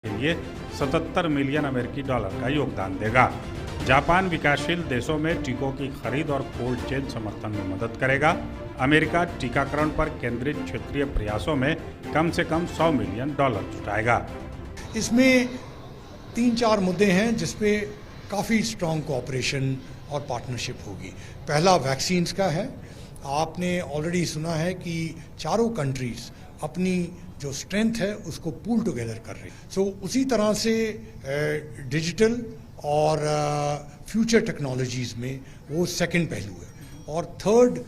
के लिए 77 मिलियन अमेरिकी डॉलर का योगदान देगा। जापान विकासशील देशों में टीकों की खरीद और कोल्ड चेन समर्थन में मदद करेगा। अमेरिका टीकाकरण पर केंद्रित क्षेत्रीय प्रयासों में कम से कम 100 मिलियन डॉलर जुटाएगा। इसमें 3-4 मुद्दे हैं जिसपे काफ़ी स्ट्रॉन्ग कोऑपरेशन और पार्टनरशिप होगी। पहला वैक्सीन्स का है। आपने ऑलरेडी सुना है कि चारों कंट्रीज अपनी जो स्ट्रेंथ है उसको पूल टुगेदर कर रही है। सो उसी तरह से डिजिटल और फ्यूचर टेक्नोलॉजीज़ में वो सेकंड पहलू है। और थर्ड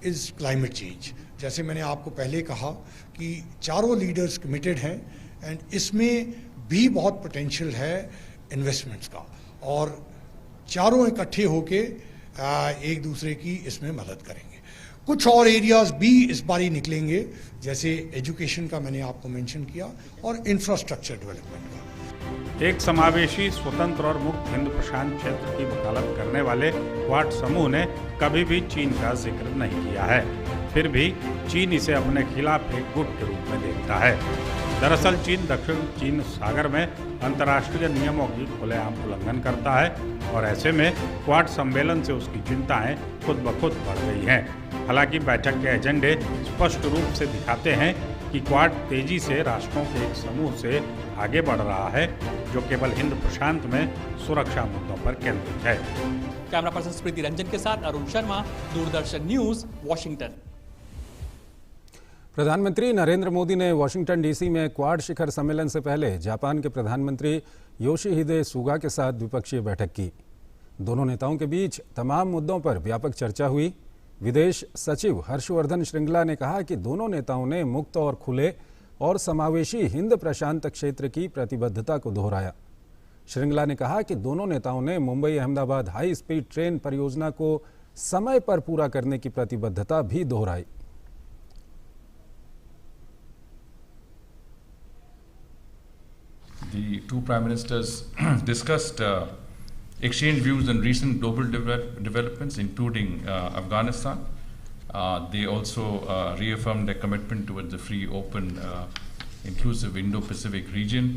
इज़ क्लाइमेट चेंज। जैसे मैंने आपको पहले कहा कि चारों लीडर्स कमिटेड हैं एंड इसमें भी बहुत पोटेंशियल है इन्वेस्टमेंट्स का, और चारों इकट्ठे होके एक दूसरे की इसमें मदद करेंगे। कुछ और एरियाज भी इस बारी निकलेंगे, जैसे एजुकेशन का मैंने आपको मेंशन किया और इंफ्रास्ट्रक्चर डेवलपमेंट का। एक समावेशी, स्वतंत्र और मुक्त हिंद प्रशांत क्षेत्र की वकालत करने वाले क्वाड समूह ने कभी भी चीन का जिक्र नहीं किया है। फिर भी चीन इसे अपने खिलाफ एक गुट के रूप में देखता है। दरअसल चीन दक्षिण चीन सागर में अंतर्राष्ट्रीय नियमों की खुलेआम उल्लंघन करता है और ऐसे में क्वाड सम्मेलन से उसकी चिंताएं खुद ब खुद बढ़ गई हैं। हालांकि बैठक के एजेंडे स्पष्ट रूप से दिखाते हैं कि क्वाड तेजी से राष्ट्रों के एक समूह से आगे बढ़ रहा है जो केवल हिंद प्रशांत में सुरक्षा मुद्दों पर केंद्रित है। कैमरा पर्सन स्मृति रंजन के साथ अरुण शर्मा, दूरदर्शन न्यूज, वॉशिंगटन। प्रधानमंत्री नरेंद्र मोदी ने वॉशिंगटन डीसी में क्वाड शिखर सम्मेलन से पहले जापान के प्रधानमंत्री योशिहिदे सुगा के साथ द्विपक्षीय बैठक की। दोनों नेताओं के बीच तमाम मुद्दों पर व्यापक चर्चा हुई। विदेश सचिव हर्षवर्धन श्रृंगला ने कहा कि दोनों नेताओं ने मुक्त और खुले और समावेशी हिंद प्रशांत क्षेत्र की प्रतिबद्धता को दोहराया। श्रृंगला ने कहा कि दोनों नेताओं ने Mumbai Ahmedabad high speed train परियोजना को समय पर पूरा करने की प्रतिबद्धता भी दोहराई। The two prime ministers discussed exchange views on recent global developments, including Afghanistan. They also reaffirmed their commitment towards the free, open, inclusive Indo-Pacific region.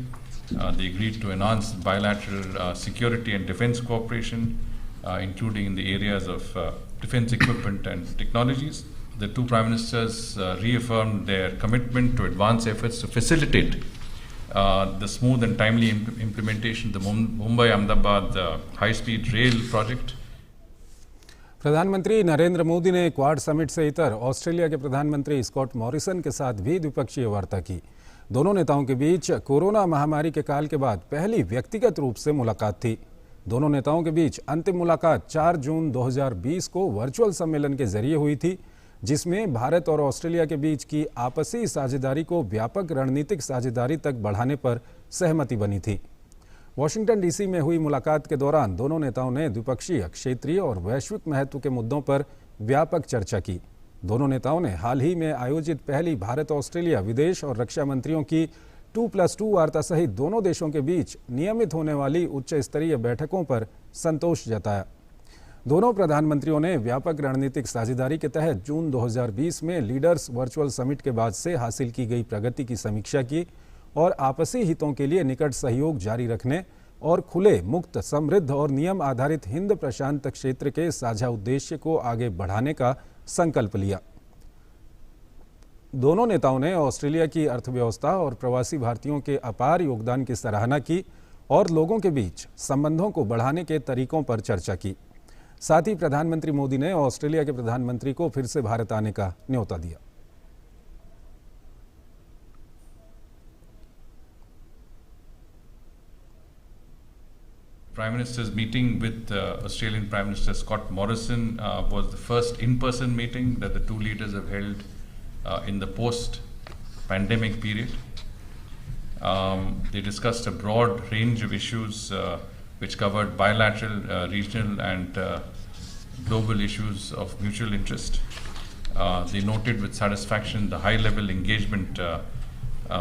They agreed to enhance bilateral security and defense cooperation, including in the areas of defense equipment and technologies. The two prime ministers reaffirmed their commitment to advance efforts to facilitate the smooth and timely implementation of the Mumbai-Ahmedabad high-speed rail project. प्रधानमंत्री नरेंद्र मोदी ने quad summit से इतर Australia के प्रधानमंत्री Scott Morrison के साथ भी द्विपक्षीय वार्ता की। दोनों नेताओं के बीच कोरोना महामारी के काल के बाद पहली व्यक्तिगत रूप से मुलाकात थी। दोनों नेताओं के बीच अंतिम मुलाकात 4 जून 2020 को वर्चुअल सम्मेलन के जरिए हुई थी, जिसमें भारत और ऑस्ट्रेलिया के बीच की आपसी साझेदारी को व्यापक रणनीतिक साझेदारी तक बढ़ाने पर सहमति बनी थी। वॉशिंगटन डीसी में हुई मुलाकात के दौरान दोनों नेताओं ने द्विपक्षीय, क्षेत्रीय और वैश्विक महत्व के मुद्दों पर व्यापक चर्चा की। दोनों नेताओं ने हाल ही में आयोजित पहली भारत ऑस्ट्रेलिया विदेश और रक्षा मंत्रियों की 2+2 वार्ता सहित दोनों देशों के बीच नियमित होने वाली उच्च स्तरीय बैठकों पर संतोष जताया। दोनों प्रधानमंत्रियों ने व्यापक रणनीतिक साझेदारी के तहत जून 2020 में लीडर्स वर्चुअल समिट के बाद से हासिल की गई प्रगति की समीक्षा की और आपसी हितों के लिए निकट सहयोग जारी रखने और खुले, मुक्त, समृद्ध और नियम आधारित हिंद प्रशांत क्षेत्र के साझा उद्देश्य को आगे बढ़ाने का संकल्प लिया। दोनों नेताओं ने ऑस्ट्रेलिया की अर्थव्यवस्था और प्रवासी भारतीयों के अपार योगदान की सराहना की और लोगों के बीच संबंधों को बढ़ाने के तरीकों पर चर्चा की। साथ ही प्रधानमंत्री मोदी ने ऑस्ट्रेलिया के प्रधानमंत्री को फिर से भारत आने का न्योता दिया। Prime Minister's meeting with Australian Prime Minister Scott Morrison was the first in-person meeting that the two leaders have held in the post-pandemic period. They discussed a broad range of issues which covered bilateral, regional and global issues of mutual interest. They noted with satisfaction the high-level engagement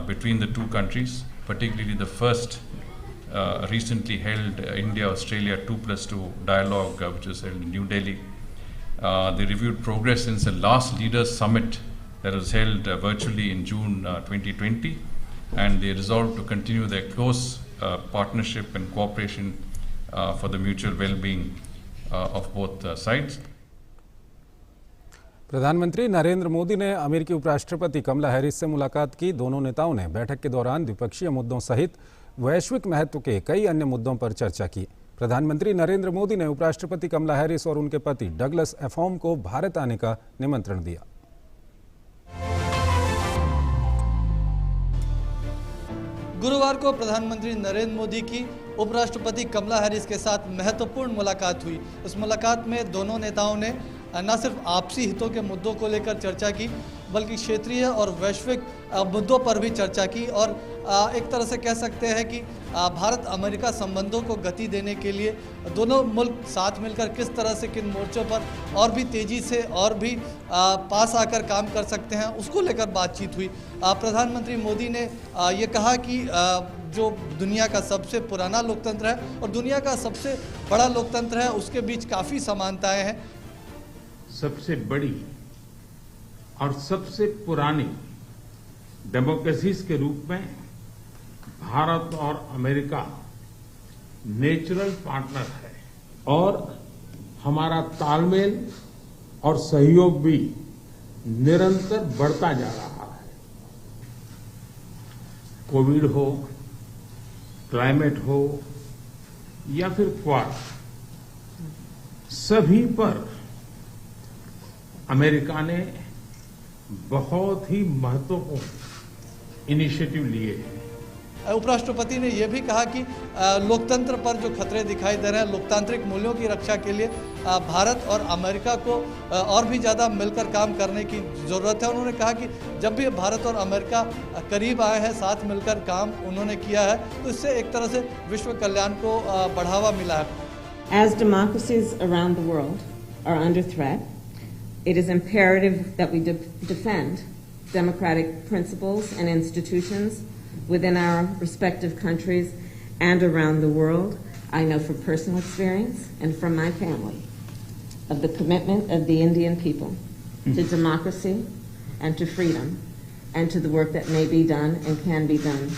between the two countries, particularly the first recently held India-Australia 2+2 dialogue which was held in New Delhi. They reviewed progress since the last Leaders Summit that was held virtually in June 2020 and they resolved to continue their close partnership and cooperation for the mutual well-being of both sides. प्रधानमंत्री नरेंद्र मोदी ने अमेरिकी उपराष्ट्रपति कमला Harris से मुलाकात की। दोनों नेताओं ने बैठक के दौरान द्विपक्षीय मुद्दों सहित वैश्विक महत्व के कई अन्य मुद्दों पर चर्चा की। प्रधानमंत्री नरेंद्र मोदी ने उपराष्ट्रपति कमला हैरिस और उनके पति डगलस एफोम को भारत आने का निमंत्रण दिया। गुरुवार को प्रधानमंत्री नरेंद्र मोदी की उपराष्ट्रपति कमला हैरिस के साथ महत्वपूर्ण मुलाकात हुई। इस मुलाकात में दोनों नेताओं ने न सिर्फ आपसी हितों के मुद्दों को लेकर चर्चा की, बल्कि क्षेत्रीय और वैश्विक मुद्दों पर भी चर्चा की और एक तरह से कह सकते हैं कि भारत अमेरिका संबंधों को गति देने के लिए दोनों मुल्क साथ मिलकर किस तरह से किन मोर्चों पर और भी तेज़ी से और भी पास आकर काम कर सकते हैं, उसको लेकर बातचीत हुई। प्रधानमंत्री मोदी ने ये कहा कि जो दुनिया का सबसे पुराना लोकतंत्र है और दुनिया का सबसे बड़ा लोकतंत्र है, उसके बीच काफ़ी समानताएं हैं। सबसे बड़ी और सबसे पुरानी डेमोक्रेसीज के रूप में भारत और अमेरिका नेचुरल पार्टनर है और हमारा तालमेल और सहयोग भी निरंतर बढ़ता जा रहा है। कोविड हो, क्लाइमेट हो या फिर क्वाड, सभी पर अमेरिका ने बहुत ही महत्वपूर्ण इनिशिएटिव लिए हैं। उपराष्ट्रपति ने यह भी कहा कि लोकतंत्र पर जो खतरे दिखाई दे रहे हैं, लोकतांत्रिक मूल्यों की रक्षा के लिए भारत और अमेरिका को और भी ज़्यादा मिलकर काम करने की ज़रूरत है। उन्होंने कहा कि जब भी भारत और अमेरिका करीब आए हैं, साथ मिलकर काम उन्होंने किया है, तो इससे एक तरह से विश्व कल्याण को बढ़ावा मिला है। As democracies around the world are under threat, it is imperative that we defend democratic principles and institutions within our respective countries and around the world. I know from personal experience and from my family of the commitment of the Indian people to democracy and to freedom and to the work that may be done and can be done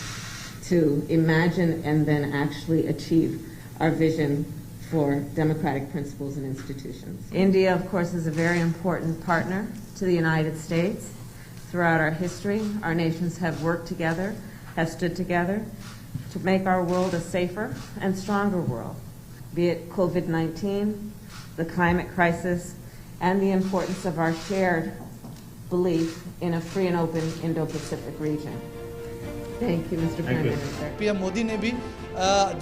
to imagine and then actually achieve our vision for democratic principles and institutions. India, of course, is a very important partner to the United States. Throughout our history, our nations have worked together, have stood together to make our world a safer and stronger world, be it COVID-19, the climate crisis, and the importance of our shared belief in a free and open Indo-Pacific region. Thank you, Mr. Prime Minister. PM Modi ने भी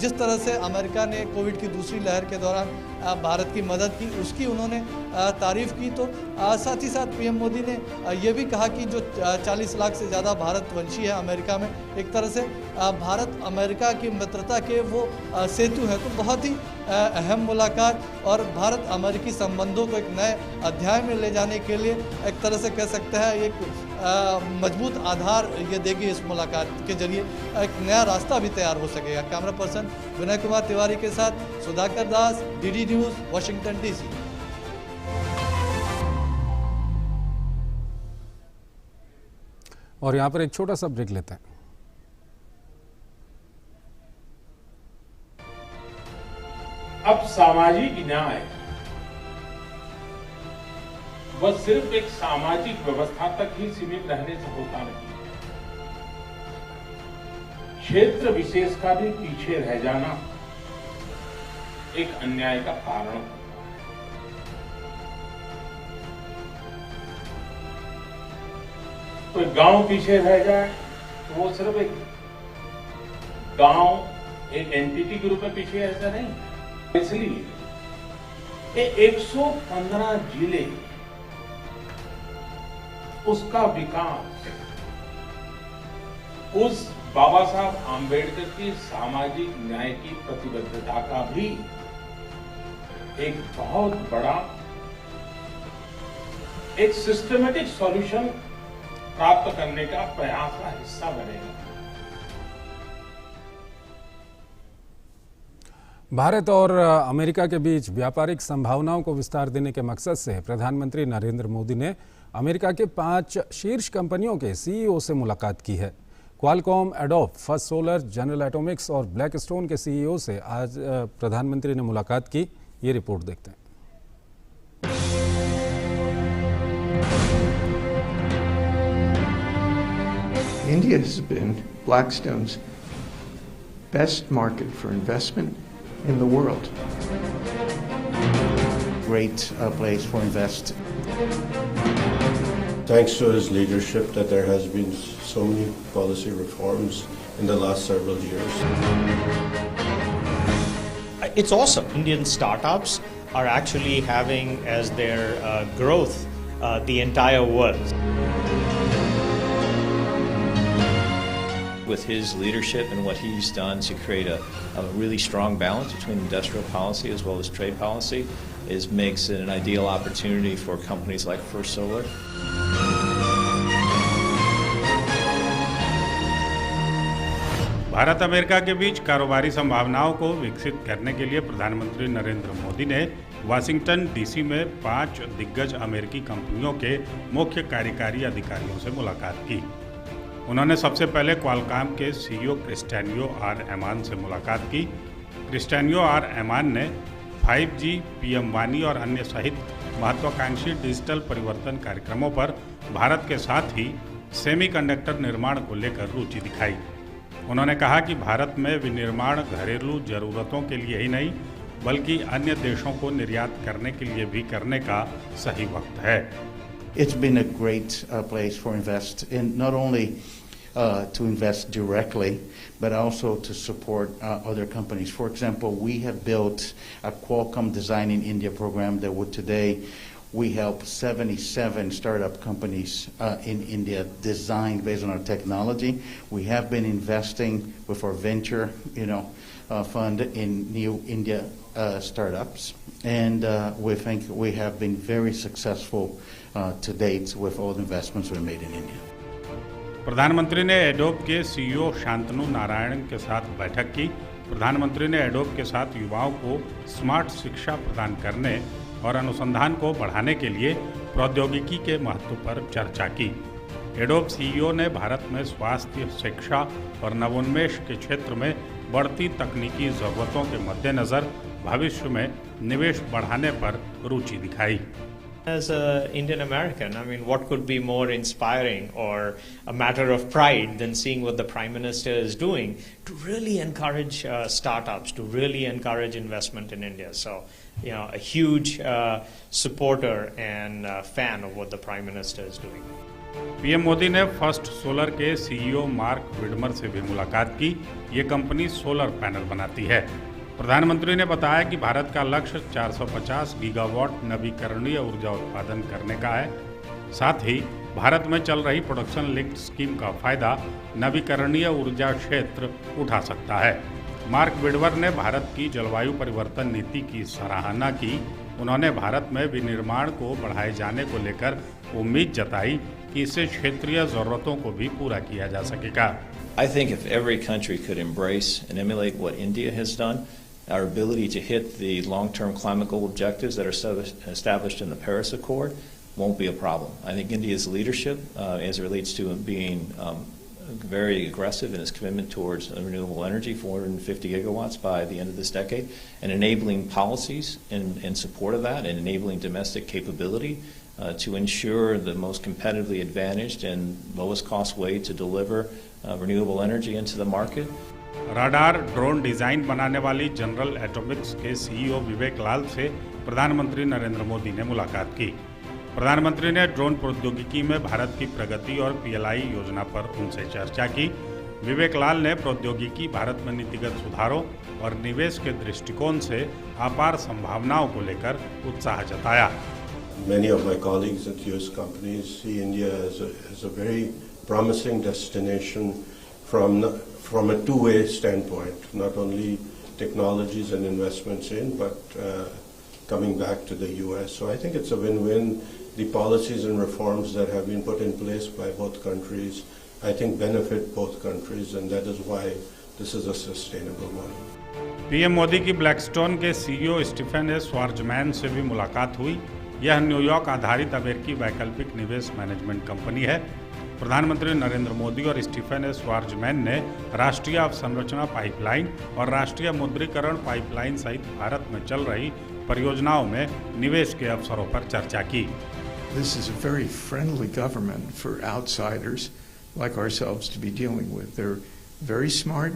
जिस तरह से America ने Covid की दूसरी लहर के दौरान भारत की मदद की, उसकी उन्होंने तारीफ की। तो साथ ही साथ पीएम मोदी ने ये भी कहा कि जो 40 लाख से ज़्यादा भारतवंशी है अमेरिका में, एक तरह से भारत अमेरिका की मित्रता के वो सेतु है। तो बहुत ही अहम मुलाकात और भारत अमेरिकी संबंधों को एक नए अध्याय में ले जाने के लिए एक तरह से कह सकते हैं एक मजबूत आधार ये देगी। इस मुलाकात के जरिए एक नया रास्ता भी तैयार हो सकेगा। कैमरा पर्सन विनय कुमार तिवारी के साथ सुधाकर दास, डीडी न्यूज़, वाशिंगटन डीसी। और यहाँ पर एक छोटा सा ब्रेक लेते हैं। अब सामाजिक न्याय बस सिर्फ एक सामाजिक व्यवस्था तक ही सीमित रहने से होता नहीं, क्षेत्र विशेष का भी पीछे रह जाना एक अन्याय का कारण होता है। कोई गांव पीछे रह जाए तो वो सिर्फ एक गांव, एक एंटिटी के रूप में पीछे ऐसा नहीं। इसलिए 115 जिले, उसका विकास उस बाबा साहब आंबेडकर की सामाजिक न्याय की प्रतिबद्धता का भी एक बहुत बड़ा एक सिस्टमेटिक सॉल्यूशन प्राप्त करने का प्रयास का हिस्सा बनेगा। भारत और अमेरिका के बीच व्यापारिक संभावनाओं को विस्तार देने के मकसद से प्रधानमंत्री नरेंद्र मोदी ने अमेरिका के 5 शीर्ष कंपनियों के सीईओ से मुलाकात की है। Qualcomm, adobe, first solar, general Atomics और ब्लैकस्टोन के सीईओ से आज प्रधानमंत्री ने मुलाकात की। ये रिपोर्ट देखते हैं। India has been Blackstone's best market for investment in the world. Great place for invest. Thanks to his leadership that there has been so many policy reforms in the last several years. It's awesome. Indian startups are actually having as their growth the entire world. With his leadership and what he's done to create a really strong balance between industrial policy as well as trade policy makes it an ideal opportunity for companies like First Solar. Bharat America के बीच कारोबारी संभावनाओं को विकसित करने के लिए प्रधानमंत्री नरेंद्र मोदी ने वाशिंगटन डीसी में 5 दिग्गज अमेरिकी कंपनियों के मुख्य कार्यकारी अधिकारियों से मुलाकात की। उन्होंने सबसे पहले क्वालकॉम के सीईओ क्रिस्टियानो आर एमान से मुलाकात की। क्रिस्टियानो आर एमान ने 5G, PM वानी और अन्य सहित महत्वाकांक्षी डिजिटल परिवर्तन कार्यक्रमों पर भारत के साथ ही सेमीकंडक्टर निर्माण को लेकर रुचि दिखाई। उन्होंने कहा कि भारत में विनिर्माण घरेलू जरूरतों के लिए ही नहीं बल्कि अन्य देशों को निर्यात करने के लिए भी करने का सही वक्त है। It's been a great place for invest in not only to invest directly, but also to support other companies. For example, we have built a Qualcomm Design in India program that would today we help 77 startup companies in India design based on our technology. We have been investing with our venture, fund in new India startups, and we think we have been very successful to date with all the investments we made in India. प्रधानमंत्री ने adobe के CEO Shantanu Narayan के साथ बैठक की। प्रधानमंत्री ने adobe के साथ युवाओं को स्मार्ट शिक्षा प्रदान करने और अनुसंधान को बढ़ाने के लिए प्रौद्योगिकी के महत्व पर चर्चा की। एडोब सीईओ ने भारत में स्वास्थ्य, शिक्षा और नवोन्मेष के क्षेत्र में बढ़ती तकनीकी जरूरतों के मद्देनजर भविष्य में निवेश बढ़ाने पर रुचि दिखाई। As an Indian American, I mean, what could be more inspiring or a matter of pride than seeing what the Prime Minister is doing to really encourage startups, to really encourage investment in India. So, a huge supporter and fan of what the Prime Minister is doing. PM Modi ने first solar के CEO mark Widmer से भी मुलाकात की। ये company solar panel बनाती है। प्रधानमंत्री ने बताया कि भारत का लक्ष्य 450 गीगावाट नवीकरणीय ऊर्जा उत्पादन करने का है। साथ ही भारत में चल रही प्रोडक्शन लिंक्ड स्कीम का फायदा नवीकरणीय ऊर्जा क्षेत्र उठा सकता है। मार्क विडवर ने भारत की जलवायु परिवर्तन नीति की सराहना की। उन्होंने भारत में विनिर्माण को बढ़ाए जाने को लेकर उम्मीद जताई कि इससे क्षेत्रीय जरूरतों को भी पूरा किया जा सकेगा। I think if every country could embrace and emulate what India has done, our ability to hit the long-term climate goal objectives that are established in the Paris Accord won't be a problem. I think India's leadership as it relates to being very aggressive in its commitment towards renewable energy, 450 gigawatts by the end of this decade, and enabling policies in support of that and enabling domestic capability to ensure the most competitively advantaged and lowest cost way to deliver renewable energy into the market. Radar drone design बनाने वाली general Atomics के CEO विवेक लाल से प्रधानमंत्री नरेंद्र मोदी ने मुलाकात की। प्रधानमंत्री ने ड्रोन प्रौद्योगिकी में भारत की प्रगति और PLI योजना पर उनसे चर्चा की। विवेक लाल ने प्रौद्योगिकी भारत में नीतिगत सुधारों और निवेश के दृष्टिकोण से अपार संभावनाओं को लेकर उत्साह जताया। Many of my colleagues at US companies see India as a very promising destination from a two-way standpoint, not only technologies and investments in, but coming back to the US. So I think it's a win-win. The policies and reforms that have been put in place by both countries, I think benefit both countries, and that is why this is a sustainable one. PM Modi की Blackstone के CEO Stephen Schwartzman से भी मुलाकात हुई। यह New York आधारित अमेरिकी वैकल्पिक निवेश मैनेजमेंट कंपनी है। प्रधानमंत्री नरेंद्र मोदी और स्टीफन स्वार्जमैन ने राष्ट्रीय अवसंरचना पाइपलाइन और राष्ट्रीय मुद्रीकरण पाइपलाइन सहित भारत में चल रही परियोजनाओं में निवेश के अवसरों पर चर्चा की। This is a very friendly government for outsiders like ourselves to be dealing with. They're very smart,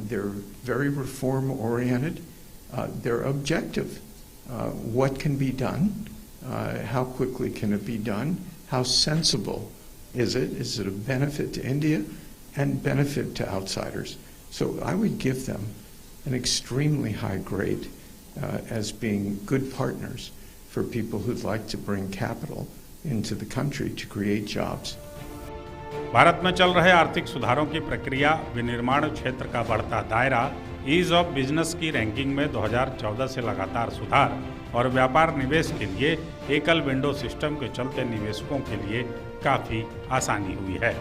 they're very reform-oriented, they're objective. What can be done? How quickly can it be done? How sensible is it? Is it a benefit to India and benefit to outsiders? So I would give them an extremely high grade as being good partners for people who'd like to bring capital into the country to create jobs. Bharat में चल रहे आर्थिक सुधारों की प्रक्रिया, विनिर्माण क्षेत्र का बढ़ता दायरा, ईज ऑफ बिजनेस की रैंकिंग में 2014 से लगातार सुधार और व्यापार निवेश के लिए एकल विंडो सिस्टम के चलते निवेशकों के लिए काफ़ी आसानी हुई है।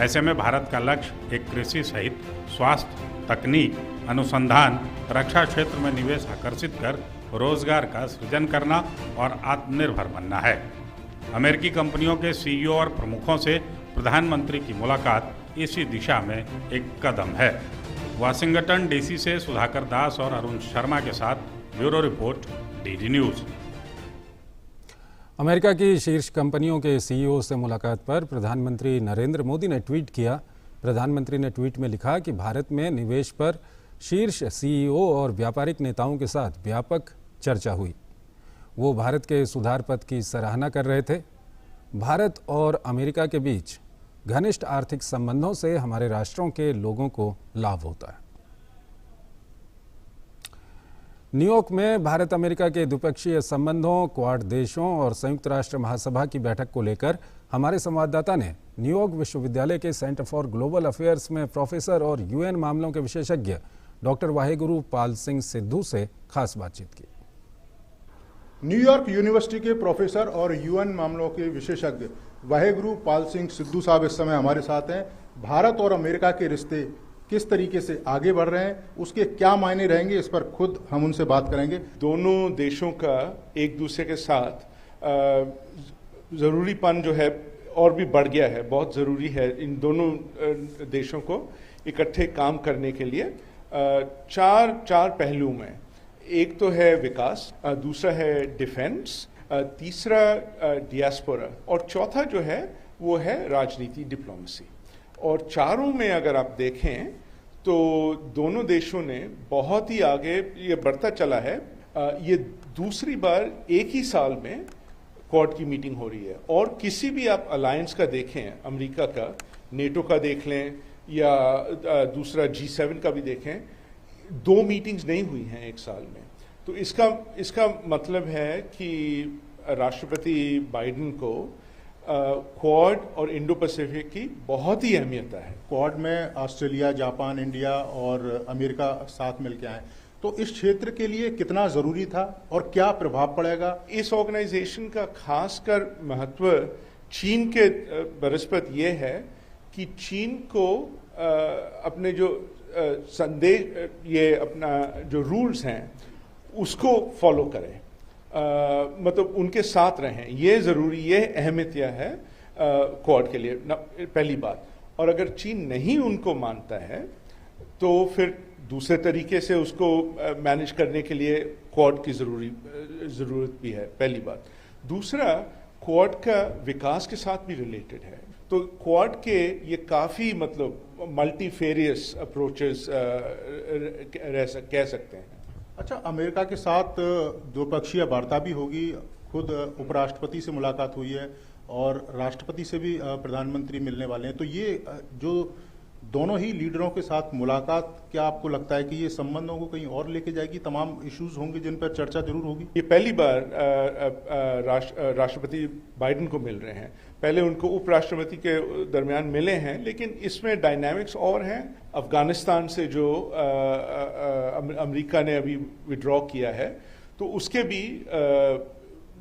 ऐसे में भारत का लक्ष्य एक कृषि सहित स्वास्थ्य, तकनीक, अनुसंधान, रक्षा क्षेत्र में निवेश आकर्षित कर रोजगार का सृजन करना और आत्मनिर्भर बनना है। अमेरिकी कंपनियों के सीईओ और प्रमुखों से प्रधानमंत्री की मुलाकात इसी दिशा में एक कदम है। वाशिंगटन डीसी से सुधाकर दास और अरुण शर्मा के साथ bureau report, DD news. America की शीर्ष कंपनियों के सीईओ से मुलाकात पर प्रधानमंत्री नरेंद्र मोदी ने ट्वीट किया। प्रधानमंत्री ने ट्वीट में लिखा कि भारत में निवेश पर शीर्ष सीईओ और व्यापारिक नेताओं के साथ व्यापक चर्चा हुई। वो भारत के सुधार पथ की सराहना कर रहे थे। भारत और अमेरिका के बीच घनिष्ठ आर्थिक संबंधों से हमारे राष्ट्रों के लोगों को लाभ होता है। न्यूयॉर्क में भारत अमेरिका के द्विपक्षीय संबंधों, क्वाड देशों और संयुक्त राष्ट्र महासभा की बैठक को लेकर हमारे संवाददाता ने न्यूयॉर्क विश्वविद्यालय के सेंटर फॉर ग्लोबल अफेयर्स में प्रोफेसर और यूएन मामलों के विशेषज्ञ डॉक्टर वाहेगुरु पाल सिंह सिद्धू से खास बातचीत की। न्यूयॉर्क यूनिवर्सिटी के प्रोफेसर और यूएन मामलों के विशेषज्ञ वाहेगुरु पाल सिंह सिद्धू साहब इस समय हमारे साथ हैं। भारत और अमेरिका के रिश्ते किस तरीके से आगे बढ़ रहे हैं, उसके क्या मायने रहेंगे, इस पर खुद हम उनसे बात करेंगे। दोनों देशों का एक दूसरे के साथ ज़रूरीपन जो है और भी बढ़ गया है। बहुत ज़रूरी है इन दोनों देशों को इकट्ठे काम करने के लिए चार पहलू में। एक तो है विकास, दूसरा है डिफेंस, तीसरा डियास्पोरा और चौथा जो है वो है राजनीति, डिप्लोमेसी। और चारों में अगर आप देखें तो दोनों देशों ने बहुत ही आगे ये बढ़ता चला है। ये दूसरी बार एक ही साल में क्वाड की मीटिंग हो रही है। और किसी भी आप अलायंस का देखें, अमेरिका का, नेटो का देख लें या दूसरा G7 का भी देखें, 2 मीटिंग्स नहीं हुई हैं एक साल में। तो इसका मतलब है कि राष्ट्रपति बाइडेन को क्वाड और इंडो पैसिफिक की बहुत ही अहमियत है। क्वाड में ऑस्ट्रेलिया, जापान, इंडिया और अमेरिका साथ मिलकर आए, तो इस क्षेत्र के लिए कितना जरूरी था और क्या प्रभाव पड़ेगा? इस ऑर्गेनाइजेशन का खासकर महत्व चीन के बरसपत ये है कि चीन को अपने जो संदेश, ये अपना जो रूल्स हैं उसको फॉलो करें, मतलब उनके साथ रहें। ये ज़रूरी, ये अहमियत है क्वाड के लिए, पहली बात। और अगर चीन नहीं उनको मानता है तो फिर दूसरे तरीके से उसको मैनेज करने के लिए क्वाड की ज़रूरत भी है, पहली बात। दूसरा, क्वाड का विकास के साथ भी रिलेटेड है। तो क्वाड के ये काफ़ी मतलब मल्टीफेरियस अप्रोचेस कह सकते हैं। अच्छा, अमेरिका के साथ द्विपक्षीय वार्ता भी होगी, खुद उपराष्ट्रपति से मुलाकात हुई है और राष्ट्रपति से भी प्रधानमंत्री मिलने वाले हैं। तो ये जो दोनों ही लीडरों के साथ मुलाकात, क्या आपको लगता है कि ये संबंधों को कहीं और लेके जाएगी? तमाम इश्यूज होंगे जिन पर चर्चा जरूर होगी। ये पहली बार राष्ट्रपति बाइडेन को मिल रहे हैं। पहले उनको उपराष्ट्रपति के दरमियान मिले हैं, लेकिन इसमें डायनामिक्स और हैं। अफगानिस्तान से जो अमेरिका ने अभी विड्रॉ किया है, तो उसके भी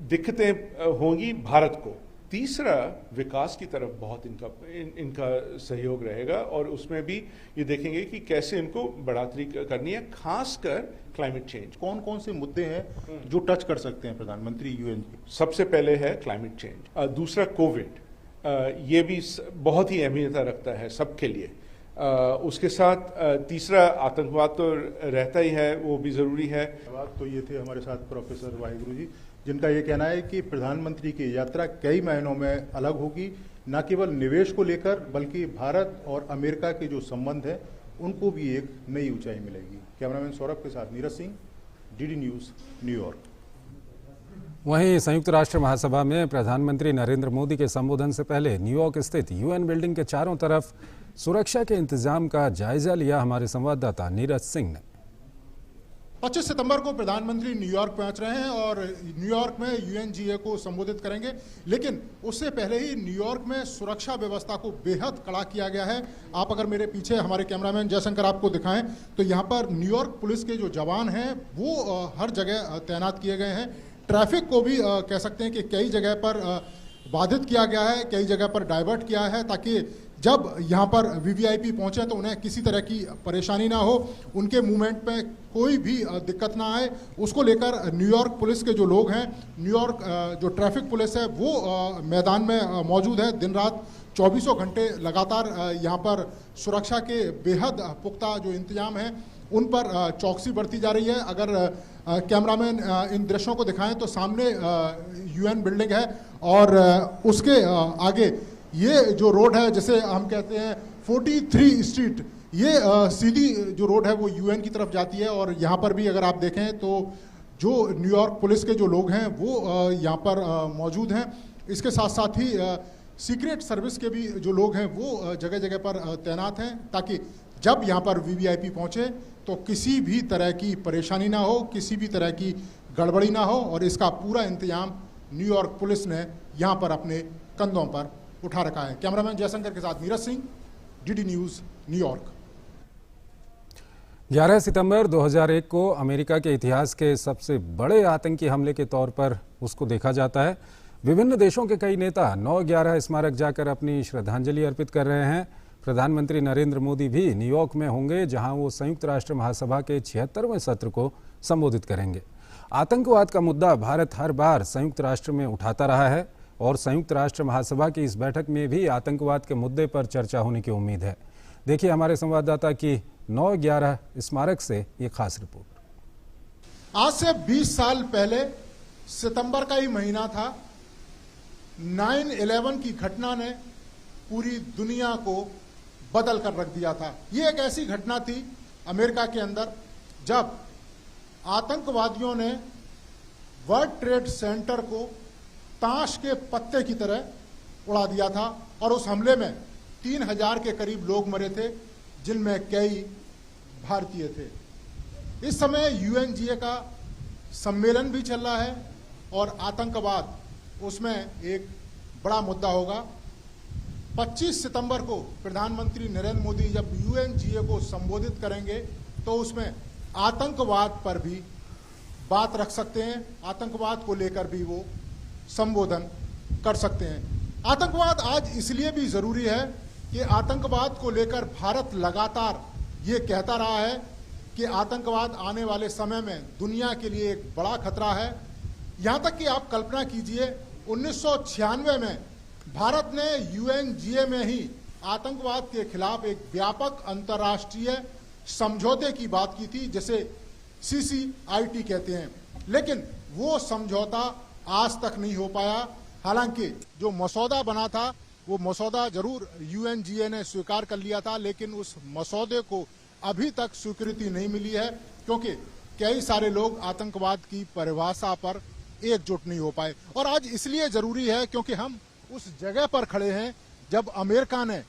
दिक्कतें होंगी भारत को। तीसरा, विकास की तरफ बहुत इनका सहयोग रहेगा और उसमें भी ये देखेंगे कि कैसे इनको बढ़ोतरी करनी है, खासकर क्लाइमेट चेंज। कौन कौन से मुद्दे हैं जो टच कर सकते हैं प्रधानमंत्री यूएन? सबसे पहले है क्लाइमेट चेंज, दूसरा कोविड, ये भी बहुत ही अहमियत रखता है सबके लिए। उसके साथ तीसरा आतंकवाद तो रहता ही है, वो भी ज़रूरी है। तो ये थे हमारे साथ प्रोफेसर वाहिगुरु जी, जिनका ये कहना है कि प्रधानमंत्री की यात्रा कई महीनों में अलग होगी, न केवल निवेश को लेकर बल्कि भारत और अमेरिका के जो संबंध है उनको भी एक नई ऊंचाई मिलेगी। कैमरामैन सौरभ के साथ Neeraj Singh, DD news, New York. वहीं संयुक्त राष्ट्र महासभा में प्रधानमंत्री नरेंद्र मोदी के संबोधन से पहले न्यूयॉर्क स्थित यूएन बिल्डिंग के चारों तरफ सुरक्षा के इंतजाम का जायजा लिया हमारे संवाददाता नीरज सिंह ने। 25 सितंबर को प्रधानमंत्री न्यूयॉर्क पहुंच रहे हैं और न्यूयॉर्क में यूएनजीए को संबोधित करेंगे, लेकिन उससे पहले ही न्यूयॉर्क में सुरक्षा व्यवस्था को बेहद कड़ा किया गया है। आप अगर मेरे पीछे हमारे कैमरामैन जयशंकर आपको दिखाएं तो यहाँ पर न्यूयॉर्क पुलिस के जो जवान हैं वो हर जगह तैनात किए गए हैं। ट्रैफिक को भी कह सकते हैं कि कई जगह पर बाधित किया गया है, कई जगह पर डाइवर्ट किया है, ताकि जब यहाँ पर वीवीआईपी पहुँचे तो उन्हें किसी तरह की परेशानी ना हो, उनके मूवमेंट में कोई भी दिक्कत ना आए। उसको लेकर न्यूयॉर्क पुलिस के जो लोग हैं, न्यूयॉर्क जो ट्रैफिक पुलिस है वो मैदान में मौजूद है। दिन रात 24 घंटे लगातार यहाँ पर सुरक्षा के बेहद पुख्ता जो इंतजाम हैं उन पर चौकसी बरती जा रही है। अगर कैमरामैन इन दृश्यों को दिखाएं तो सामने यूएन बिल्डिंग है और उसके आगे ये जो रोड है, जिसे हम कहते हैं 43 स्ट्रीट, ये सीधी जो रोड है वो यूएन की तरफ जाती है। और यहाँ पर भी अगर आप देखें तो जो न्यूयॉर्क पुलिस के जो लोग हैं वो यहाँ पर मौजूद हैं। इसके साथ साथ ही सीक्रेट सर्विस के भी जो लोग हैं वो जगह जगह पर तैनात हैं, ताकि जब यहाँ पर वीवीआईपी पहुँचे तो किसी भी तरह की परेशानी ना हो, किसी भी तरह की गड़बड़ी ना हो। और इसका पूरा इंतजाम न्यूयॉर्क पुलिस ने यहाँ पर अपने कंधों पर उठा रखा है। कैमरामैन जयशंकर के साथ Neeraj Singh, DD news, New York. 11 सितंबर 2001 को अमेरिका के इतिहास के सबसे बड़े आतंकी हमले के तौर पर उसको देखा जाता है। विभिन्न देशों के कई नेता 9/11 स्मारक जाकर अपनी श्रद्धांजलि अर्पित कर रहे हैं। प्रधानमंत्री नरेंद्र मोदी भी न्यूयॉर्क में होंगे, जहां वो संयुक्त राष्ट्र महासभा के 76वें सत्र को संबोधित करेंगे। आतंकवाद का मुद्दा भारत हर बार संयुक्त राष्ट्र में उठाता रहा है और संयुक्त राष्ट्र महासभा की इस बैठक में भी आतंकवाद के मुद्दे पर चर्चा होने की उम्मीद है। देखिए हमारे संवाददाता की 9/11 स्मारक से ये खास रिपोर्ट। आज से 20 साल पहले सितंबर का ही महीना था। 9/11 की घटना ने पूरी दुनिया को बदल कर रख दिया था। ये एक ऐसी घटना थी अमेरिका के अंदर जब आतंकवादियों ने वर्ल्ड ट्रेड सेंटर को ताश के पत्ते की तरह उड़ा दिया था और उस हमले में 3000 के करीब लोग मरे थे, जिनमें कई भारतीय थे। इस समय यूएनजीए का सम्मेलन भी चल रहा है और आतंकवाद उसमें एक बड़ा मुद्दा होगा। 25 सितंबर को प्रधानमंत्री नरेंद्र मोदी जब यूएनजीए को संबोधित करेंगे तो उसमें आतंकवाद पर भी बात रख सकते हैं, आतंकवाद को लेकर भी वो संबोधन कर सकते हैं। आतंकवाद आज इसलिए भी जरूरी है कि आतंकवाद को लेकर भारत लगातार ये कहता रहा है कि आतंकवाद आने वाले समय में दुनिया के लिए एक बड़ा खतरा है। यहाँ तक कि आप कल्पना कीजिए 1996 में भारत ने यूएनजीए में ही आतंकवाद के खिलाफ एक व्यापक अंतर्राष्ट्रीय समझौते की बात की थी, जिसे CCIT कहते हैं, लेकिन वो समझौता आज तक नहीं हो पाया। हालांकि जो मसौदा बना था वो मसौदा जरूर यूएनजीए ने स्वीकार कर लिया था, लेकिन उस मसौदे को अभी तक स्वीकृति नहीं मिली है, क्योंकि कई सारे लोग आतंकवाद की परिभाषा पर एकजुट नहीं हो पाए। और आज इसलिए जरूरी है क्योंकि हम उस जगह पर खड़े हैं जब अमेरिका ने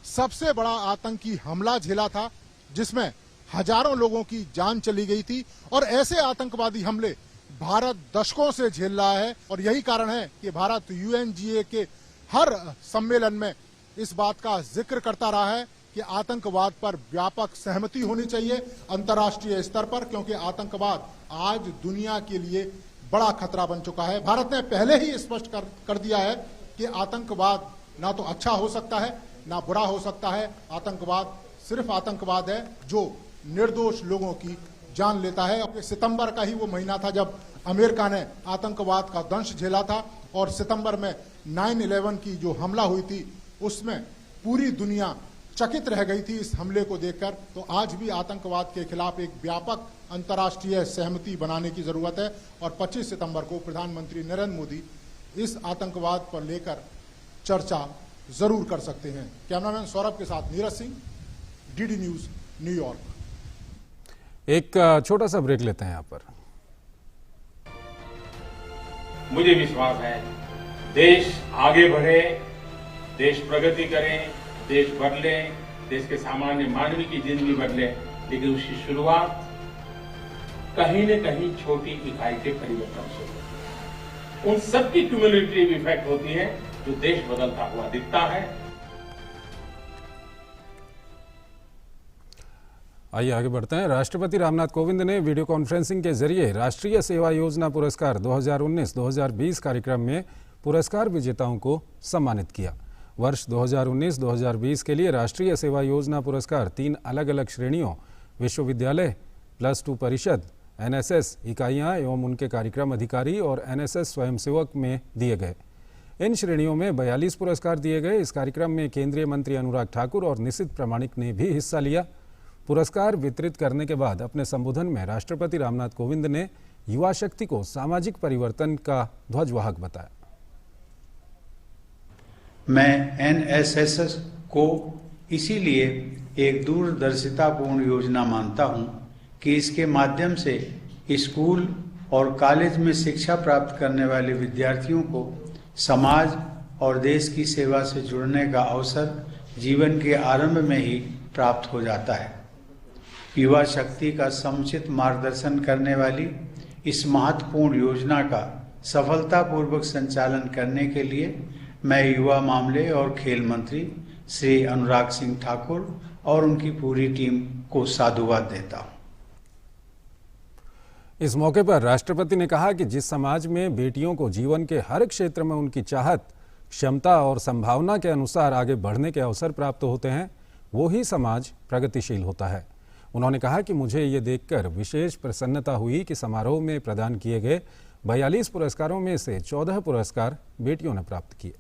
सबसे बड़ा आतंकी हमला झेला था, जिसमें हजारों लोगों की जान चली गई थी। और ऐसे आतंकवादी हमले भारत दशकों से झेल रहा है और यही कारण है कि भारत यूएनजीए के हर सम्मेलन में इस बात का जिक्र करता रहा है कि आतंकवाद पर व्यापक सहमति होनी चाहिए अंतर्राष्ट्रीय स्तर पर, क्योंकि आतंकवाद आज दुनिया के लिए बड़ा खतरा बन चुका है। भारत ने पहले ही स्पष्ट कर दिया है कि आतंकवाद ना तो अच्छा हो सकता है ना बुरा हो सकता है। आतंकवाद सिर्फ आतंकवाद है जो निर्दोष लोगों की जान लेता है। सितंबर का ही वो महीना था जब अमेरिका ने आतंकवाद का दंश झेला था और सितंबर में 9/11 की जो हमला हुई थी उसमें पूरी दुनिया चकित रह गई थी इस हमले को देखकर। तो आज भी आतंकवाद के खिलाफ एक व्यापक अंतर्राष्ट्रीय सहमति बनाने की जरूरत है और 25 सितंबर को प्रधानमंत्री नरेंद्र मोदी इस आतंकवाद पर लेकर चर्चा जरूर कर सकते हैं। कैमरामैन सौरभ के साथ Neeraj Singh, DD news, New York. एक छोटा सा ब्रेक लेते हैं यहाँ पर। मुझे विश्वास है देश आगे बढ़े, देश प्रगति करे, देश बदले, देश के सामान्य मानवी की जिंदगी बदले, लेकिन उसकी शुरुआत कहीं न कहीं छोटी इकाई के परिवर्तन से होती है। उन सबकी क्यूमुलेटिव इफेक्ट होती है जो देश बदलता हुआ दिखता है। आइए आगे बढ़ते हैं। राष्ट्रपति रामनाथ कोविंद ने वीडियो कॉन्फ्रेंसिंग के जरिए राष्ट्रीय सेवा योजना पुरस्कार 2019-2020 कार्यक्रम में पुरस्कार विजेताओं को सम्मानित किया। वर्ष 2019-2020 के लिए राष्ट्रीय सेवा योजना पुरस्कार 3 अलग अलग श्रेणियों विश्वविद्यालय, +2 परिषद, एनएसएस इकाइयां एवं उनके कार्यक्रम अधिकारी और एनएसएस स्वयंसेवक में दिए गए। इन श्रेणियों में 42 पुरस्कार दिए गए। इस कार्यक्रम में केंद्रीय मंत्री अनुराग ठाकुर और निशित प्रामाणिक ने भी हिस्सा लिया। पुरस्कार वितरित करने के बाद अपने संबोधन में राष्ट्रपति रामनाथ कोविंद ने युवा शक्ति को सामाजिक परिवर्तन का ध्वजवाहक बताया। मैं एनएसएस को इसीलिए एक दूरदर्शितापूर्ण योजना मानता हूं कि इसके माध्यम से स्कूल और कॉलेज में शिक्षा प्राप्त करने वाले विद्यार्थियों को समाज और देश की सेवा से जुड़ने का अवसर जीवन के आरंभ में ही प्राप्त हो जाता है। युवा शक्ति का समुचित मार्गदर्शन करने वाली इस महत्वपूर्ण योजना का सफलतापूर्वक संचालन करने के लिए मैं युवा मामले और खेल मंत्री श्री अनुराग सिंह ठाकुर और उनकी पूरी टीम को साधुवाद देता हूं। इस मौके पर राष्ट्रपति ने कहा कि जिस समाज में बेटियों को जीवन के हर क्षेत्र में उनकी चाहत, क्षमता और संभावना के अनुसार आगे बढ़ने के अवसर प्राप्त होते हैं, वो ही समाज प्रगतिशील होता है। उन्होंने कहा कि मुझे ये देखकर विशेष प्रसन्नता हुई कि समारोह में प्रदान किए गए 42 पुरस्कारों में से 14 पुरस्कार बेटियों ने प्राप्त किए।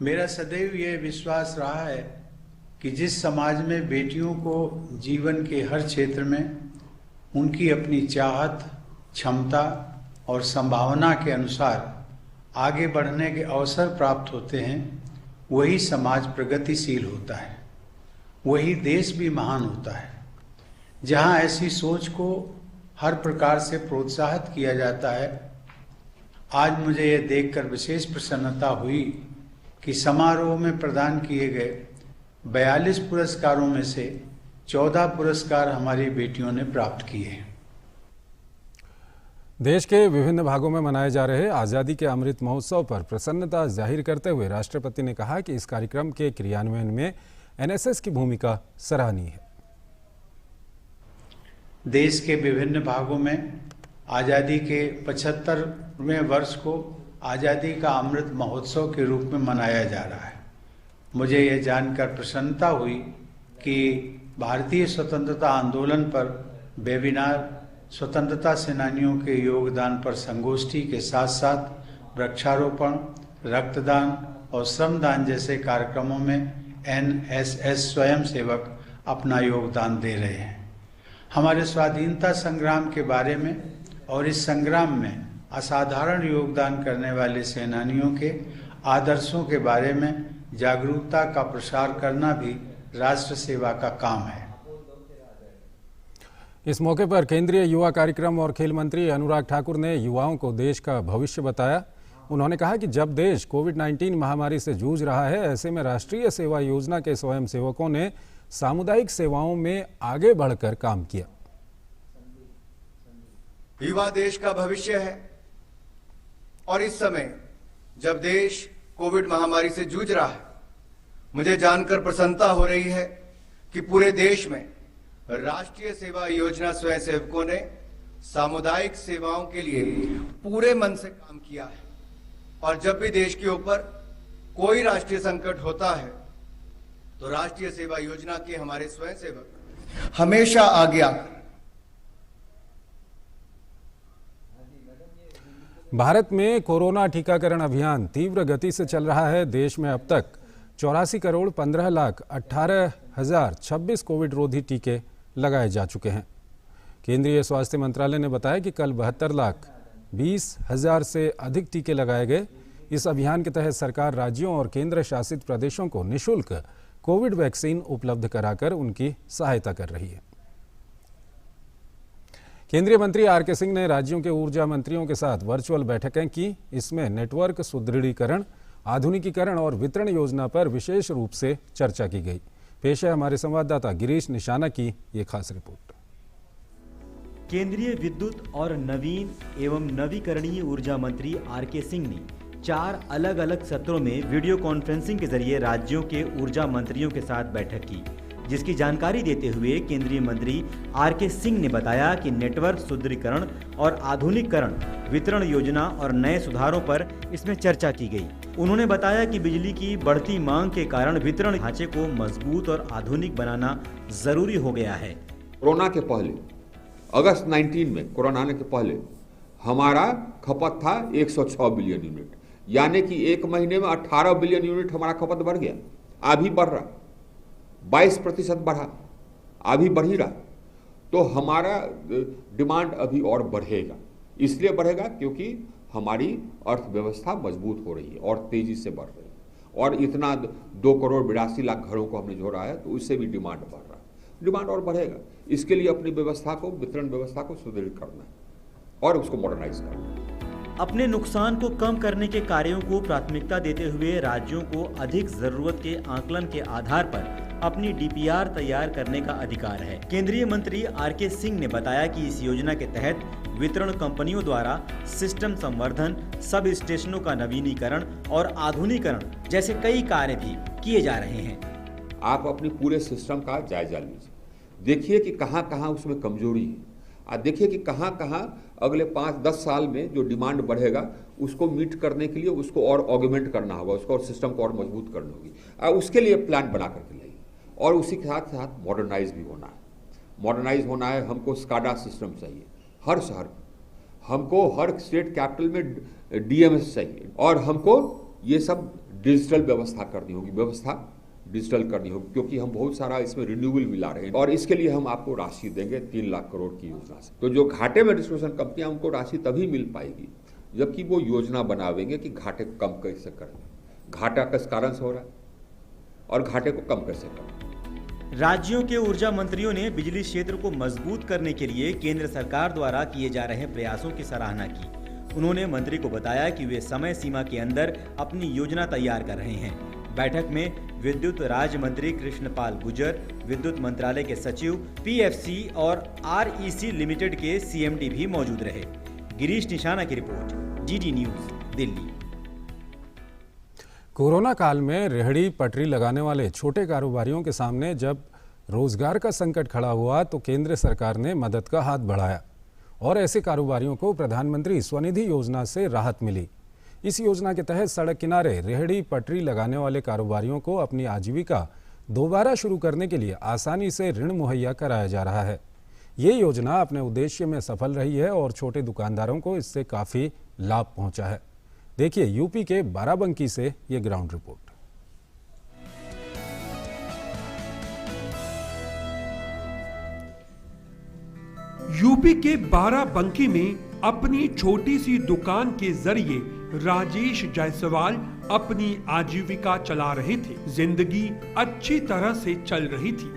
मेरा सदैव यह विश्वास रहा है कि जिस समाज में बेटियों को जीवन के हर क्षेत्र में उनकी अपनी चाहत, क्षमता और संभावना के अनुसार आगे बढ़ने के अवसर प्राप्त होते हैं, वही समाज प्रगतिशील होता है, वही देश भी महान होता है। जहां ऐसी सोच को हर प्रकार से प्रोत्साहित किया जाता है। आज मुझे यह देखकर विशेष प्रसन्नता हुई कि समारोह में प्रदान किए गए 42 पुरस्कारों में से 14 पुरस्कार हमारी बेटियों ने प्राप्त किए हैं। देश के विभिन्न भागों में मनाए जा रहे आज़ादी के अमृत महोत्सव पर प्रसन्नता जाहिर करते हुए राष्ट्रपति ने कहा कि इस कार्यक्रम के क्रियान्वयन में एनएसएस की भूमिका सराहनीय है। देश के विभिन्न भागों में आज़ादी के 75वें वर्ष को आज़ादी का अमृत महोत्सव के रूप में मनाया जा रहा है। मुझे यह जानकर प्रसन्नता हुई कि भारतीय स्वतंत्रता आंदोलन पर वेबिनार, स्वतंत्रता सेनानियों के योगदान पर संगोष्ठी के साथ साथ वृक्षारोपण, रक्तदान और श्रमदान जैसे कार्यक्रमों में एनएसएस स्वयंसेवक अपना योगदान दे रहे हैं। हमारे स्वाधीनता संग्राम के बारे में और इस संग्राम में असाधारण योगदान करने वाले सेनानियों के आदर्शों के बारे में जागरूकता का प्रसार करना भी राष्ट्र सेवा का काम है। इस मौके पर केंद्रीय युवा कार्यक्रम और खेल मंत्री अनुराग ठाकुर ने युवाओं को देश का भविष्य बताया। उन्होंने कहा कि जब देश कोविड-19 महामारी से जूझ रहा है, ऐसे में राष्ट्रीय सेवा योजना के स्वयंसेवकों ने सामुदायिक सेवाओं में आगे बढ़कर काम किया। युवा देश का भविष्य है और इस समय जब देश कोविड महामारी से जूझ रहा है, मुझे जानकर प्रसन्नता हो रही है कि पूरे देश में राष्ट्रीय सेवा योजना स्वयंसेवकों ने सामुदायिक सेवाओं के लिए पूरे मन से काम किया है और जब भी देश के ऊपर कोई राष्ट्रीय संकट होता है तो राष्ट्रीय सेवा योजना के हमारे स्वयंसेवक हमेशा आगे आकर भारत में कोरोना टीकाकरण अभियान तीव्र गति से चल रहा है। देश में अब तक 84,15,18,026 कोविड रोधी टीके लगाए जा चुके हैं। केंद्रीय स्वास्थ्य मंत्रालय ने बताया कि कल 72,20,000 से अधिक टीके लगाए गए। इस अभियान के तहत सरकार राज्यों और केंद्र शासित प्रदेशों को निःशुल्क कोविड वैक्सीन उपलब्ध कराकर उनकी सहायता कर रही है। केंद्रीय मंत्री आर.के. सिंह ने राज्यों के ऊर्जा मंत्रियों के साथ वर्चुअल बैठकें की। इसमें नेटवर्क सुदृढ़ीकरण, आधुनिकीकरण और वितरण योजना पर विशेष रूप से चर्चा की गई। पेश है हमारे संवाददाता गिरीश निशाना की ये खास रिपोर्ट। केंद्रीय विद्युत और नवीन एवं नवीकरणीय ऊर्जा मंत्री आर.के. सिंह ने 4 अलग अलग सत्रों में वीडियो कॉन्फ्रेंसिंग के जरिए राज्यों के ऊर्जा मंत्रियों के साथ बैठक की, जिसकी जानकारी देते हुए केंद्रीय मंत्री आर.के. सिंह ने बताया कि नेटवर्क सुदृढ़ीकरण और आधुनिकीकरण, वितरण योजना और नए सुधारों पर इसमें चर्चा की गई। उन्होंने बताया कि बिजली की बढ़ती मांग के कारण वितरण ढांचे को मजबूत और आधुनिक बनाना जरूरी हो गया है। कोरोना के पहले, अगस्त 19 में कोरोना आने के पहले हमारा खपत था 106 बिलियन यूनिट, यानी कि एक महीने में 18 बिलियन यूनिट हमारा खपत बढ़ गया। अभी बढ़ रहा, 22% बढ़ा, अभी बढ़ ही रहा। तो हमारा डिमांड अभी और बढ़ेगा। इसलिए बढ़ेगा क्योंकि हमारी अर्थव्यवस्था मजबूत हो रही है और तेजी से बढ़ रही है, और इतना 2,82,00,000 घरों को हमने जोड़ा है, तो उससे भी डिमांड बढ़ रहा है। डिमांड और बढ़ेगा। इसके लिए अपनी व्यवस्था को, वितरण व्यवस्था को सुदृढ़ करना है और उसको मॉडर्नाइज करना है। अपने नुकसान को कम करने के कार्यों को प्राथमिकता देते हुए राज्यों को अधिक जरूरत के आकलन के आधार पर अपनी डीपीआर तैयार करने का अधिकार है। केंद्रीय मंत्री आर.के. सिंह ने बताया कि इस योजना के तहत वितरण कंपनियों द्वारा सिस्टम संवर्धन, सब स्टेशनों का नवीनीकरण और आधुनिकीकरण जैसे कई कार्य भी किए जा रहे हैं। आप अपनी पूरे सिस्टम का जायजा लीजिए, देखिए कि कहाँ कहाँ उसमें कमजोरी है, और देखिए कि कहाँ कहाँ अगले 5-10 साल में जो डिमांड बढ़ेगा उसको मीट करने के लिए उसको और ऑगमेंट करना होगा, उसको और सिस्टम को और मजबूत करनी होगी, और उसके लिए प्लान बना करके लाइए। और उसी के साथ साथ मॉडर्नाइज भी होना है। मॉडर्नाइज होना है, हमको स्काडा सिस्टम चाहिए हर शहर में, हमको हर स्टेट कैपिटल में डीएमएस चाहिए, और हमको ये सब डिजिटल व्यवस्था करनी होगी, डिजिटल करनी होगी, क्योंकि हम बहुत सारा इसमें रिन्यूएबल भी ला रहे हैं, और इसके लिए हम आपको राशि देंगे 3 लाख करोड़ की योजना से। तो जो घाटे में डिस्ट्रीब्यूशन कंपनियां, उनको राशि तभी मिल पाएगी जबकि वो योजना बनावेंगे कि घाटे को कम कैसे करेंगे, घाटा किस कारण से हो रहा है और घाटे को कम कैसे करें। राज्यों के ऊर्जा मंत्रियों ने बिजली क्षेत्र को मजबूत करने के लिए केंद्र सरकार द्वारा किए जा रहे प्रयासों की सराहना की। उन्होंने मंत्री को बताया कि वे समय सीमा के अंदर अपनी योजना तैयार कर रहे हैं। बैठक में विद्युत राज्य मंत्री कृष्णपाल गुर्जर, विद्युत मंत्रालय के सचिव, पीएफसी और आरईसी लिमिटेड के सीएमडी भी मौजूद रहे। गिरीश निशाना की report, DD news, Delhi. Corona काल में रेहड़ी पटरी लगाने वाले छोटे कारोबारियों के सामने जब रोजगार का संकट खड़ा हुआ तो केंद्र सरकार ने मदद का हाथ बढ़ाया और ऐसे कारोबारियों को प्रधानमंत्री स्वनिधि योजना से राहत मिली। इस योजना के तहत सड़क किनारे रेहड़ी पटरी लगाने वाले कारोबारियों को अपनी आजीविका दोबारा शुरू करने के लिए आसानी से ऋण मुहैया कराया जा रहा है। ये योजना अपने उद्देश्य में सफल रही है और छोटे दुकानदारों को इससे काफ़ी लाभ पहुंचा है। देखिए यूपी के बाराबंकी से ये ग्राउंड रिपोर्ट। यूपी के बाराबंकी में अपनी छोटी सी दुकान के जरिए राजेश जायसवाल अपनी आजीविका चला रहे थे। जिंदगी अच्छी तरह से चल रही थी,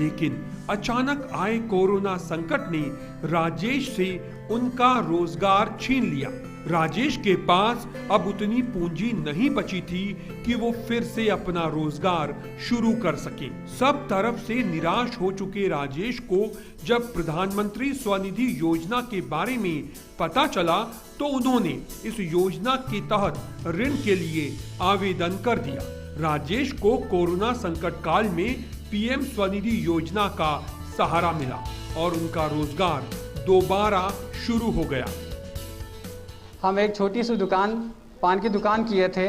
लेकिन अचानक आए कोरोना संकट ने राजेश से उनका रोजगार छीन लिया। राजेश के पास अब उतनी पूंजी नहीं बची थी कि वो फिर से अपना रोजगार शुरू कर सके। सब तरफ से निराश हो चुके राजेश को जब प्रधानमंत्री स्वनिधि योजना के बारे में पता चला तो उन्होंने इस योजना के तहत ऋण के लिए आवेदन कर दिया। राजेश को कोरोना संकट काल में पीएम स्वनिधि योजना का सहारा मिला और उनका रोजगार दोबारा शुरू हो गया। हम एक छोटी सी दुकान, पान की दुकान किए थे,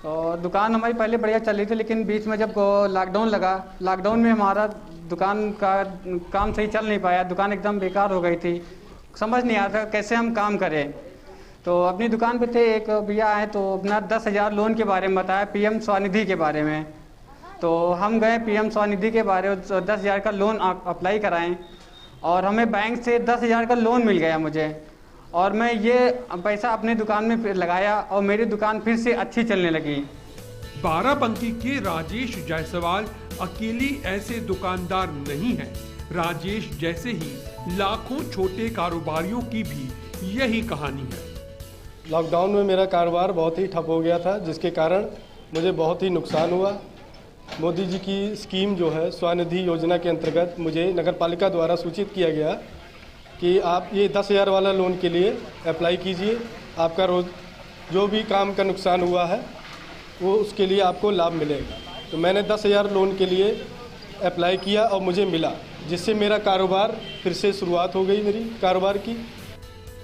तो दुकान हमारी पहले बढ़िया चल रही थी, लेकिन बीच में जब लॉकडाउन लगा, लॉकडाउन में हमारा दुकान का काम सही चल नहीं पाया, दुकान एकदम बेकार हो गई थी। समझ नहीं आता कैसे हम काम करें। तो अपनी दुकान पे थे, एक भैया आए तो अपना 10,000 लोन के बारे में बताया, पीएम स्वनिधि के बारे में। तो हम गए पीएम स्वनिधि के बारे में 10,000 का लोन अप्लाई कराएं और हमें बैंक से 10,000 का लोन मिल गया मुझे, और मैं ये पैसा अपनी दुकान में फिर लगाया और मेरी दुकान फिर से अच्छी चलने लगी। बाराबंकी के राजेश जायसवाल अकेली ऐसे दुकानदार नहीं है। राजेश जैसे ही लाखों छोटे कारोबारियों की भी यही कहानी है। लॉकडाउन में मेरा कारोबार बहुत ही ठप हो गया था, जिसके कारण मुझे बहुत ही नुकसान हुआ। मोदी जी की स्कीम जो है स्वनिधि योजना के अंतर्गत मुझे नगर पालिका द्वारा सूचित किया गया कि आप ये 10,000 वाला लोन के लिए अप्लाई कीजिए, आपका रोज जो भी काम का नुकसान हुआ है वो उसके लिए आपको लाभ मिलेगा। तो मैंने 10,000 लोन के लिए अप्लाई किया और मुझे मिला, जिससे मेरा कारोबार फिर से शुरुआत हो गई मेरी कारोबार की।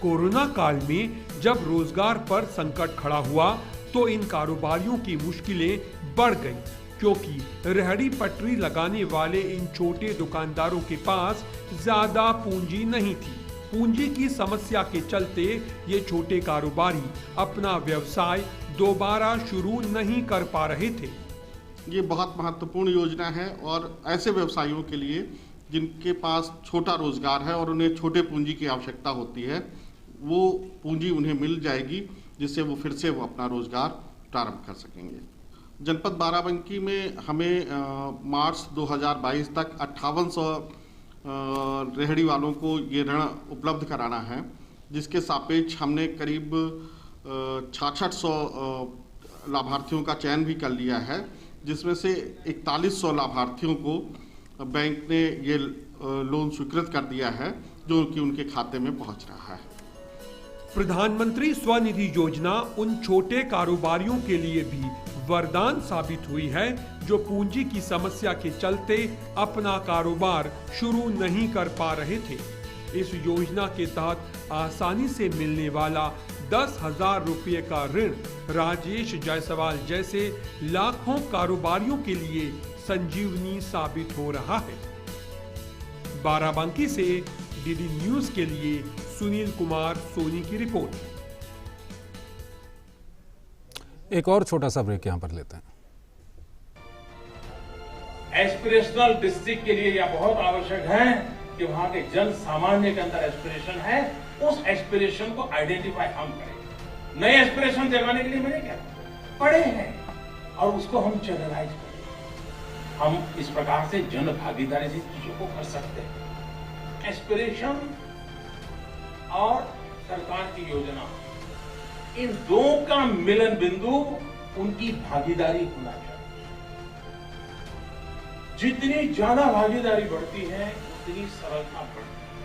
कोरोना काल में जब रोजगार पर संकट खड़ा हुआ तो इन कारोबारियों की मुश्किलें बढ़ गईं, क्योंकि रेहड़ी पटरी लगाने वाले इन छोटे दुकानदारों के पास ज्यादा पूंजी नहीं थी। पूंजी की समस्या के चलते ये छोटे कारोबारी अपना व्यवसाय दोबारा शुरू नहीं कर पा रहे थे। ये बहुत महत्वपूर्ण योजना है और ऐसे व्यवसायियों के लिए जिनके पास छोटा रोजगार है और उन्हें छोटे पूंजी की आवश्यकता होती है, वो पूंजी उन्हें मिल जाएगी, जिससे वो फिर से वो अपना रोजगार प्रारंभ कर सकेंगे। जनपद बाराबंकी में हमें मार्च 2022 तक 5800 रेहड़ी वालों को ये ऋण उपलब्ध कराना है, जिसके सापेक्ष हमने करीब 6600 लाभार्थियों का चयन भी कर लिया है, जिसमें से 4100 लाभार्थियों को बैंक ने ये लोन स्वीकृत कर दिया है, जो कि उनके खाते में पहुंच रहा है। प्रधानमंत्री स्वनिधि योजना उन छोटे कारोबारियों के लिए भी वरदान साबित हुई है जो पूंजी की समस्या के चलते अपना कारोबार शुरू नहीं कर पा रहे थे। इस योजना के तहत आसानी से मिलने वाला 10,000 रुपये का ऋण राजेश जायसवाल जैसे लाखों कारोबारियों के लिए संजीवनी साबित हो रहा है। बाराबंकी से डीडी न्यूज के लिए सुनील कुमार सोनी की रिपोर्ट। एक और छोटा सा ब्रेक यहां पर लेते हैं। एस्पिरेशनल डिस्ट्रिक्ट के लिए यह बहुत आवश्यक है कि वहां के जन सामान्य के अंदर एस्पिरेशन है, उस एस्पिरेशन को आइडेंटिफाई हम करें। नए एस्पिरेशन जगाने के लिए मैंने क्या पढ़े हैं और उसको हम चैनलाइज करें। हम इस प्रकार से जन भागीदारी से चीजों को कर सकते हैं। एस्पिरेशन और सरकार की योजना, इन दो का मिलन बिंदु उनकी भागीदारी होना चाहिए। जितनी ज्यादा भागीदारी बढ़ती है उतनी सरलता बढ़ती है।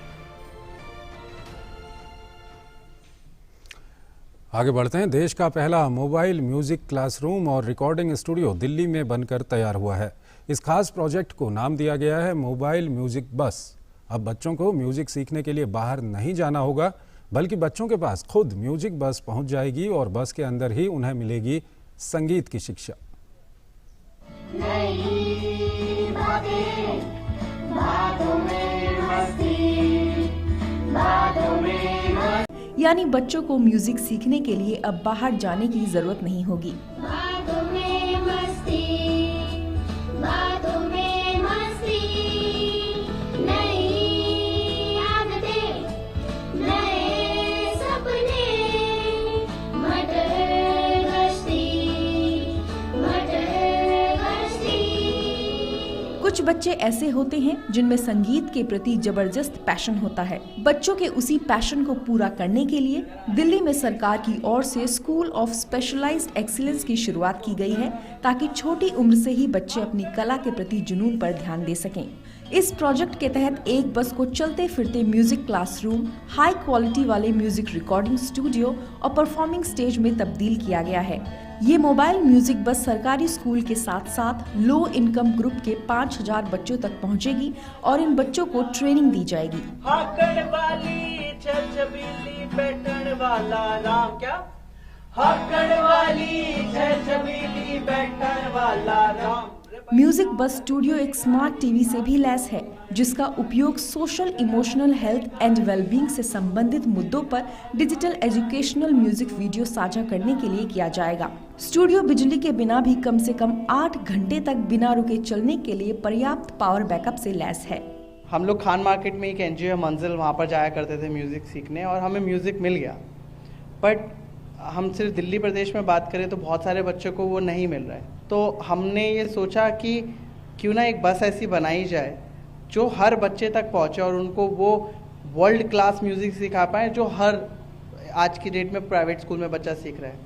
आगे बढ़ते हैं। देश का पहला मोबाइल म्यूजिक क्लासरूम और रिकॉर्डिंग स्टूडियो दिल्ली में बनकर तैयार हुआ है। इस खास प्रोजेक्ट को नाम दिया गया है मोबाइल म्यूजिक बस। अब बच्चों को म्यूजिक सीखने के लिए बाहर नहीं जाना होगा, बल्कि बच्चों के पास खुद म्यूजिक बस पहुंच जाएगी और बस के अंदर ही उन्हें मिलेगी संगीत की शिक्षा। यानी बच्चों को म्यूजिक सीखने के लिए अब बाहर जाने की जरूरत नहीं होगी। कुछ बच्चे ऐसे होते हैं जिनमें संगीत के प्रति जबरदस्त पैशन होता है। बच्चों के उसी पैशन को पूरा करने के लिए दिल्ली में सरकार की ओर से स्कूल ऑफ स्पेशलाइज्ड एक्सीलेंस की शुरुआत की गई है, ताकि छोटी उम्र से ही बच्चे अपनी कला के प्रति जुनून पर ध्यान दे सकें। इस प्रोजेक्ट के तहत एक बस को चलते फिरते म्यूजिक क्लासरूम, हाई क्वालिटी वाले म्यूजिक रिकॉर्डिंग स्टूडियो और परफॉर्मिंग स्टेज में तब्दील किया गया है। ये मोबाइल म्यूजिक बस सरकारी स्कूल के साथ साथ लो इनकम ग्रुप के 5,000 बच्चों तक पहुंचेगी और इन बच्चों को ट्रेनिंग दी जाएगी। बैठन वाला राम क्या हाकड़ वाली छबीली बैठन वाला राम। म्यूजिक बस स्टूडियो एक स्मार्ट टीवी से भी लैस है, जिसका उपयोग social, emotional health and wellbeing से संबंधित मुद्दों पर डिजिटल एजुकेशनल म्यूजिक वीडियो साझा करने के लिए किया जाएगा। स्टूडियो बिजली के बिना भी कम से कम 8 घंटे तक बिना रुके चलने के लिए पर्याप्त पावर बैकअप से लैस है। हम लोग खान मार्केट में एक एनजीओ मंजिल, वहाँ पर जाया करते थे म्यूज़िक सीखने, और हमें म्यूज़िक मिल गया। बट हम सिर्फ दिल्ली प्रदेश में बात करें तो बहुत सारे बच्चों को वो नहीं मिल रहा है। तो हमने ये सोचा कि क्यों ना एक बस ऐसी बनाई जाए जो हर बच्चे तक पहुँचे और उनको वो वर्ल्ड क्लास म्यूज़िक सिखा पाए जो हर आज की डेट में प्राइवेट स्कूल में बच्चा सीख रहा है।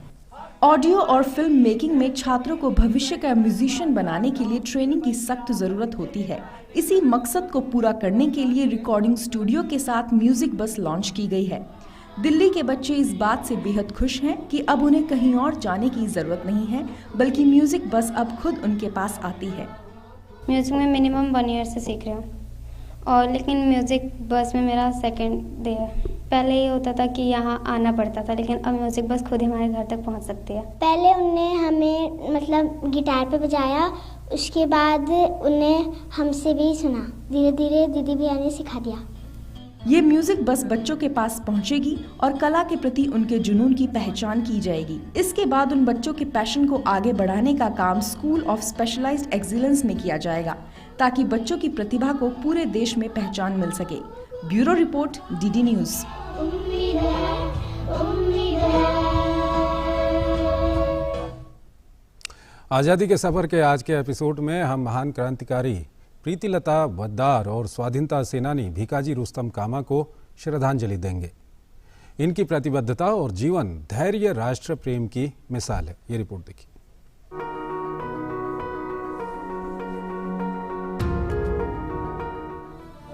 ऑडियो और फिल्म मेकिंग में छात्रों को भविष्य का म्यूजिशियन बनाने के लिए ट्रेनिंग की सख्त जरूरत होती है। इसी मकसद को पूरा करने के लिए रिकॉर्डिंग स्टूडियो के साथ म्यूजिक बस लॉन्च की गई है। दिल्ली के बच्चे इस बात से बेहद खुश हैं कि अब उन्हें कहीं और जाने की जरूरत नहीं है, बल्कि म्यूजिक बस अब खुद उनके पास आती है। म्यूजिक में मिनिमम 1 ईयर से सीख रही हूँ, और लेकिन म्यूजिक बस में मेरा सेकंड डे है। पहले ये होता था कि यहाँ आना पड़ता था, लेकिन अब म्यूजिक बस खुद ही हमारे घर तक पहुँच सकती है। पहले उन्हें हमें मतलब गिटार पे बजाया, उसके बाद उन्हें हमसे भी सुना, धीरे धीरे दीदी भैया ने सिखा दिया। ये म्यूजिक बस बच्चों के पास पहुंचेगी और कला के प्रति उनके जुनून की पहचान की जाएगी। इसके बाद उन बच्चों के पैशन को आगे बढ़ाने का काम स्कूल ऑफ स्पेशलाइज्ड एक्सीलेंस में किया जाएगा, ताकि बच्चों की प्रतिभा को पूरे देश में पहचान मिल सके। Bureau report, DD news. आज़ादी के सफर के आज के एपिसोड में हम महान क्रांतिकारी प्रीतिलता वद्दार और स्वाधीनता सेनानी भीकाजी रुस्तम कामा को श्रद्धांजलि देंगे। इनकी प्रतिबद्धता और जीवन धैर्य राष्ट्र प्रेम की मिसाल है। ये रिपोर्ट देखिए।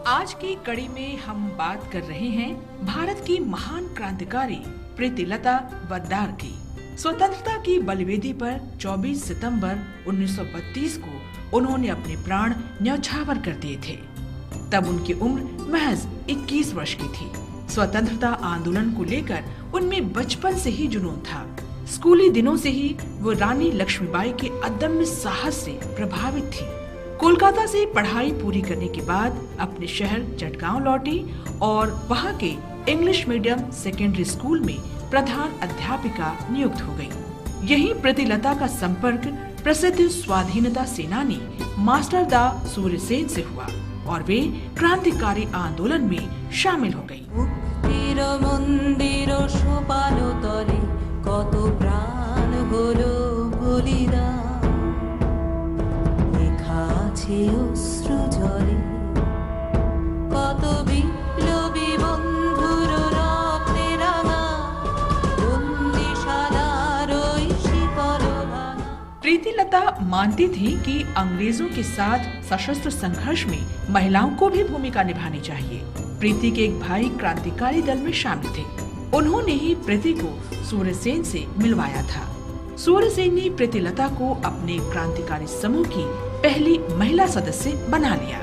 आज की कड़ी में हम बात कर रहे हैं भारत की महान क्रांतिकारी प्रीतिलता वद्दार की। स्वतंत्रता की बलिवेदी पर 24 सितंबर 1932 को उन्होंने अपने प्राण न्यौछावर कर दिए थे। तब उनकी उम्र महज 21 वर्ष की थी। स्वतंत्रता आंदोलन को लेकर उनमें बचपन से ही जुनून था। स्कूली दिनों से ही वो रानी लक्ष्मीबाई के अदम्य साहस से प्रभावित थी। कोलकाता से पढ़ाई पूरी करने के बाद अपने शहर जटगांव लौटी और वहां के इंग्लिश मीडियम सेकेंडरी स्कूल में प्रधान अध्यापिका नियुक्त हो गई। यहीं प्रीतिलता का संपर्क प्रसिद्ध स्वाधीनता सेनानी मास्टर दा सूर्यसेन से हुआ और वे क्रांतिकारी आंदोलन में शामिल हो गयी। प्रीतिलता मानती थी कि अंग्रेजों के साथ सशस्त्र संघर्ष में महिलाओं को भी भूमिका निभानी चाहिए। प्रीति के एक भाई क्रांतिकारी दल में शामिल थे। उन्होंने ही प्रीति को सूर्यसेन से मिलवाया था। सूर्यसेन ने प्रीतिलता को अपने क्रांतिकारी समूह की पहली महिला सदस्य बना लिया।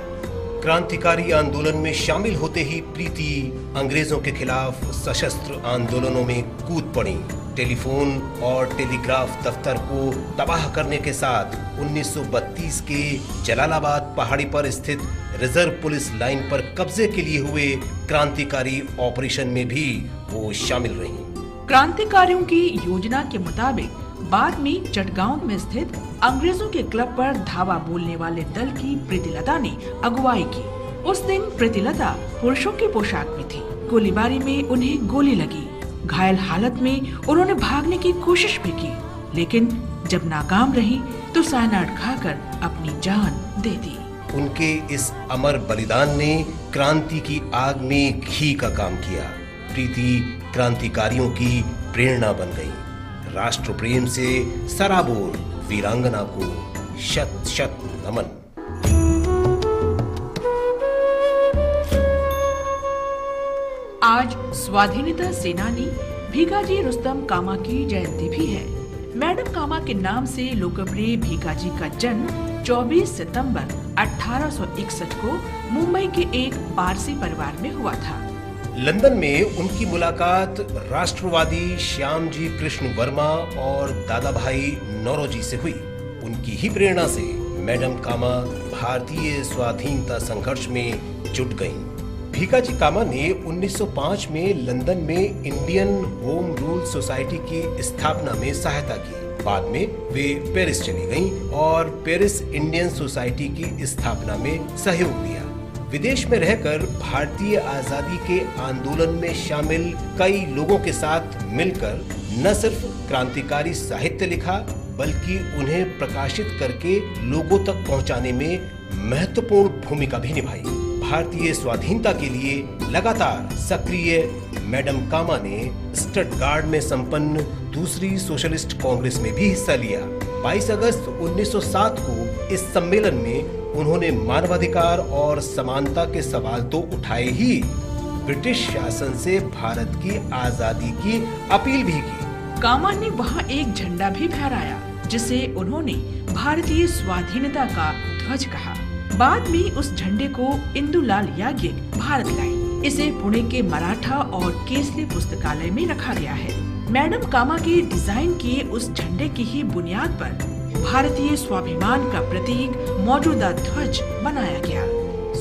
क्रांतिकारी आंदोलन में शामिल होते ही प्रीति अंग्रेजों के खिलाफ सशस्त्र आंदोलनों में कूद पड़ी। टेलीफोन और टेलीग्राफ दफ्तर को तबाह करने के साथ 1932 के जलालाबाद पहाड़ी पर स्थित रिजर्व पुलिस लाइन पर कब्जे के लिए हुए क्रांतिकारी ऑपरेशन में भी वो शामिल रहीं। क्रांतिकारियों की योजना के मुताबिक बाद में चटगांव में स्थित अंग्रेजों के क्लब पर धावा बोलने वाले दल की प्रीतिलता ने अगुवाई की। उस दिन प्रीतिलता पुरुषों की पोशाक में थी। गोलीबारी में उन्हें गोली लगी। घायल हालत में उन्होंने भागने की कोशिश भी की, लेकिन जब नाकाम रही तो साइनाइड खाकर अपनी जान दे दी। उनके इस अमर बलिदान ने क्रांति की आग में घी का काम किया। प्रीति क्रांतिकारियों की प्रेरणा बन गई। राष्ट्र प्रेम से सराबोर वीरांगना को शत शत नमन। आज स्वाधीनता सेनानी भीकाजी रुस्तम कामा की जयंती भी है। मैडम कामा के नाम से लोकप्रिय भीकाजी का जन्म 24 सितंबर 1861 को मुंबई के एक पारसी परिवार में हुआ था। लंदन में उनकी मुलाकात राष्ट्रवादी श्यामजी कृष्ण वर्मा और दादा भाई नौरोजी से हुई। उनकी ही प्रेरणा से मैडम कामा भारतीय स्वाधीनता संघर्ष में जुट गईं। भीकाजी कामा ने 1905 में लंदन में इंडियन होम रूल सोसाइटी की स्थापना में सहायता की। बाद में वे पेरिस चली गईं और पेरिस इंडियन सोसाइटी की स्थापना में सहयोग दिया। विदेश में रहकर भारतीय आजादी के आंदोलन में शामिल कई लोगों के साथ मिलकर न सिर्फ क्रांतिकारी साहित्य लिखा, बल्कि उन्हें प्रकाशित करके लोगों तक पहुंचाने में महत्वपूर्ण भूमिका भी निभाई। भारतीय स्वाधीनता के लिए लगातार सक्रिय मैडम कामा ने स्टटगार्ड में संपन्न दूसरी सोशलिस्ट कांग्रेस में भी हिस्सा लिया। 22 अगस्त 1907 को इस सम्मेलन में उन्होंने मानवाधिकार और समानता के सवाल तो उठाए ही, ब्रिटिश शासन से भारत की आजादी की अपील भी की। कामा ने वहाँ एक झंडा भी फहराया, जिसे उन्होंने भारतीय स्वाधीनता का ध्वज कहा। बाद में उस झंडे को इंदुलाल याज्ञिक भारत लाई। इसे पुणे के मराठा और केसरी पुस्तकालय में रखा गया है। मैडम कामा के डिजाइन किए उस झंडे की ही बुनियाद पर भारतीय स्वाभिमान का प्रतीक मौजूदा ध्वज बनाया गया।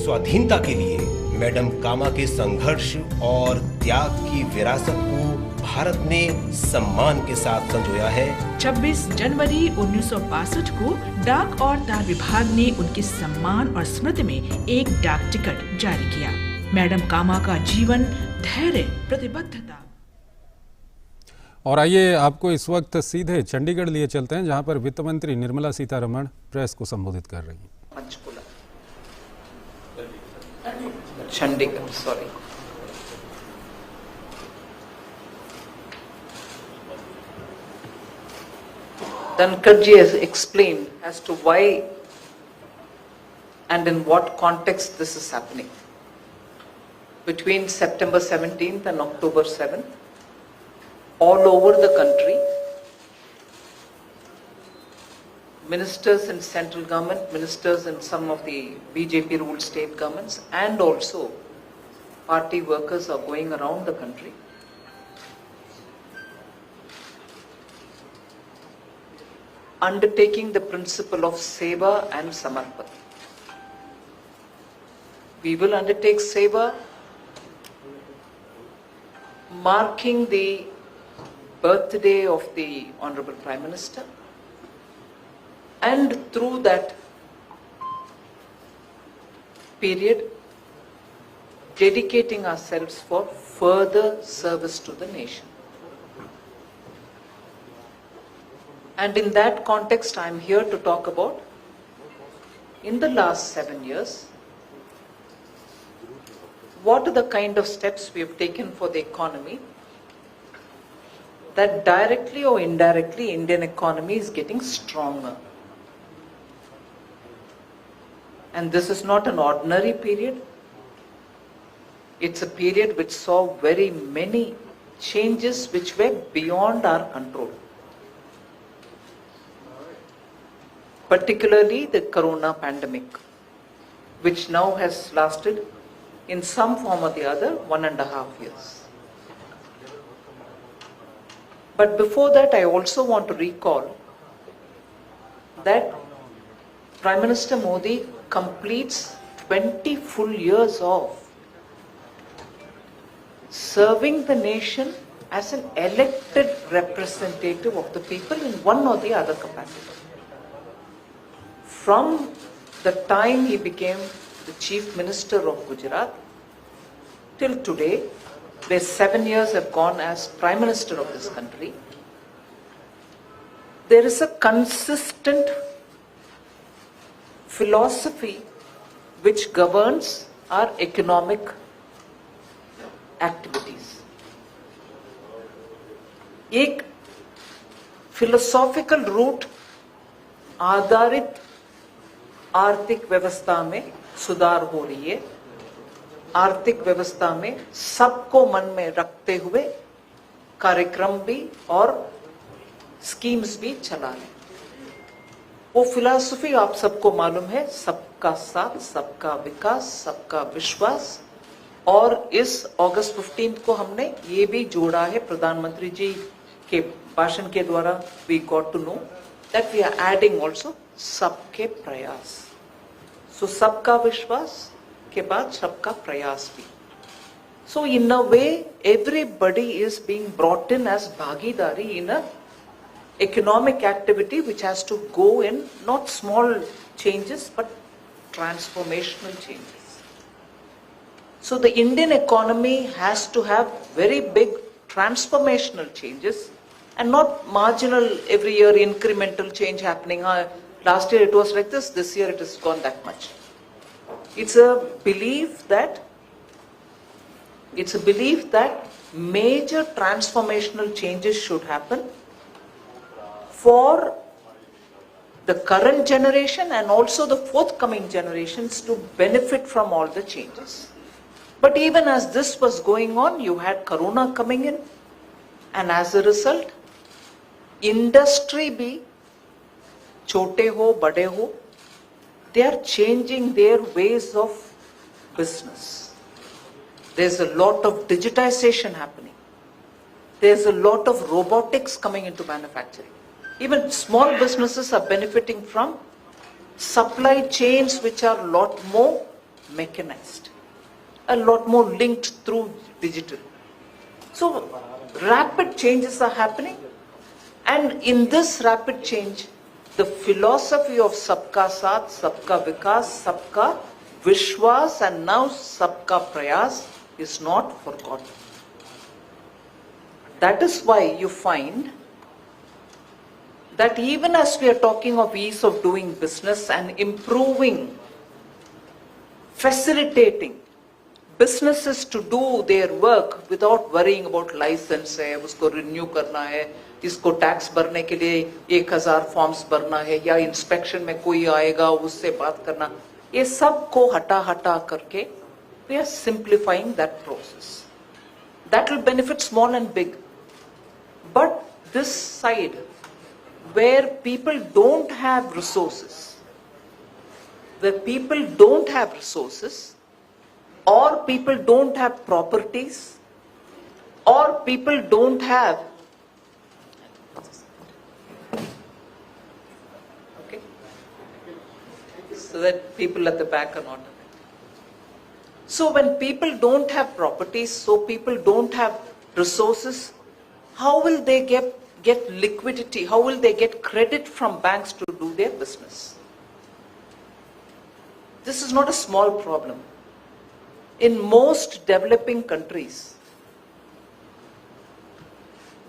स्वाधीनता के लिए मैडम कामा के संघर्ष और त्याग की विरासत को भारत ने सम्मान के साथ संजोया है। 26 जनवरी 1962 को डाक और तार विभाग ने उनके सम्मान और स्मृति में एक डाक टिकट जारी किया। मैडम कामा का जीवन, धैर्य, प्रतिबद्धता। और आइए आपको इस वक्त सीधे चंडीगढ़ लिए चलते हैं, जहां पर वित्त मंत्री निर्मला सीतारमण प्रेस को संबोधित कर रही हैं। Chandigarh, sorry. Dhankar ji has explained as to why and in what context this is happening. Between September 17th and October 7th, all over the country, ministers in central government, ministers in some of the BJP ruled state governments, and also party workers are going around the country undertaking the principle of Seva and Samarpan. We will undertake Seva, marking the birthday of the Honorable Prime Minister, and through that period dedicating ourselves for further service to the nation. And in that context, I am here to talk about, in the last 7 years, what are the kind of steps we have taken for the economy that directly or indirectly Indian economy is getting stronger. And this is not an ordinary period. It's a period which saw very many changes which were beyond our control. Particularly the corona pandemic, which now has lasted in some form or the other 1.5 years. But before that, I also want to recall that Prime Minister Modi completes 20 full years of serving the nation as an elected representative of the people in one or the other capacity. From the time he became the Chief Minister of Gujarat till today, where 7 years have gone as Prime Minister of this country, there is a consistent philosophy which governs our economic activities. एक philosophical root आधारित आर्थिक व्यवस्था में सुधार हो रही है। आर्थिक व्यवस्था में सबको मन में रखते हुए कार्यक्रम भी और स्कीम्स भी चला रहे। वो फिलॉसफी आप सबको मालूम है, सबका साथ, सबका विकास, सबका विश्वास। और इस अगस्त 15 को हमने ये भी जोड़ा है, प्रधानमंत्री जी के भाषण के द्वारा we got to know that we are adding also सबके प्रयास. So सबका विश्वास के बाद सबका प्रयास भी. So in a way, everybody is being brought in as bhagidari in a economic activity which has to go in not small changes but transformational changes. So the Indian economy has to have very big transformational changes and not marginal every year incremental change happening. Last year it was like this year it has gone that much. It's a belief that major transformational changes should happen for the current generation and also the forthcoming generations to benefit from all the changes. But even as this was going on, you had Corona coming in, and as a result, industry bhi, chote ho, bade ho, they are changing their ways of business. There's a lot of digitization happening. There's a lot of robotics coming into manufacturing. Even small businesses are benefiting from supply chains which are a lot more mechanized, a lot more linked through digital. So rapid changes are happening, and in this rapid change, the philosophy of Sabka Saath, Sabka Vikas, Sabka Vishwas and now Sabka Prayas is not forgotten. That is why you find that even as we are talking of ease of doing business and improving, facilitating businesses to do their work without worrying about license है, उसको renew करना है, इसको tax भरने के लिए 1000 forms भरना है या इंस्पेक्शन में कोई आएगा उससे बात करना, ये सब को हटा करके we are simplifying that process. That will benefit small and big. But this side, where people don't have resources, or people don't have properties, or people don't have, okay, so that people at the back are not. So when people don't have properties, so people don't have resources, how will they get liquidity? How will they get credit from banks to do their business? This is not a small problem. In most developing countries,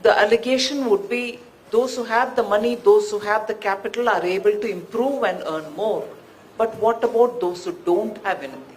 the allegation would be those who have the money, those who have the capital are able to improve and earn more. But what about those who don't have anything?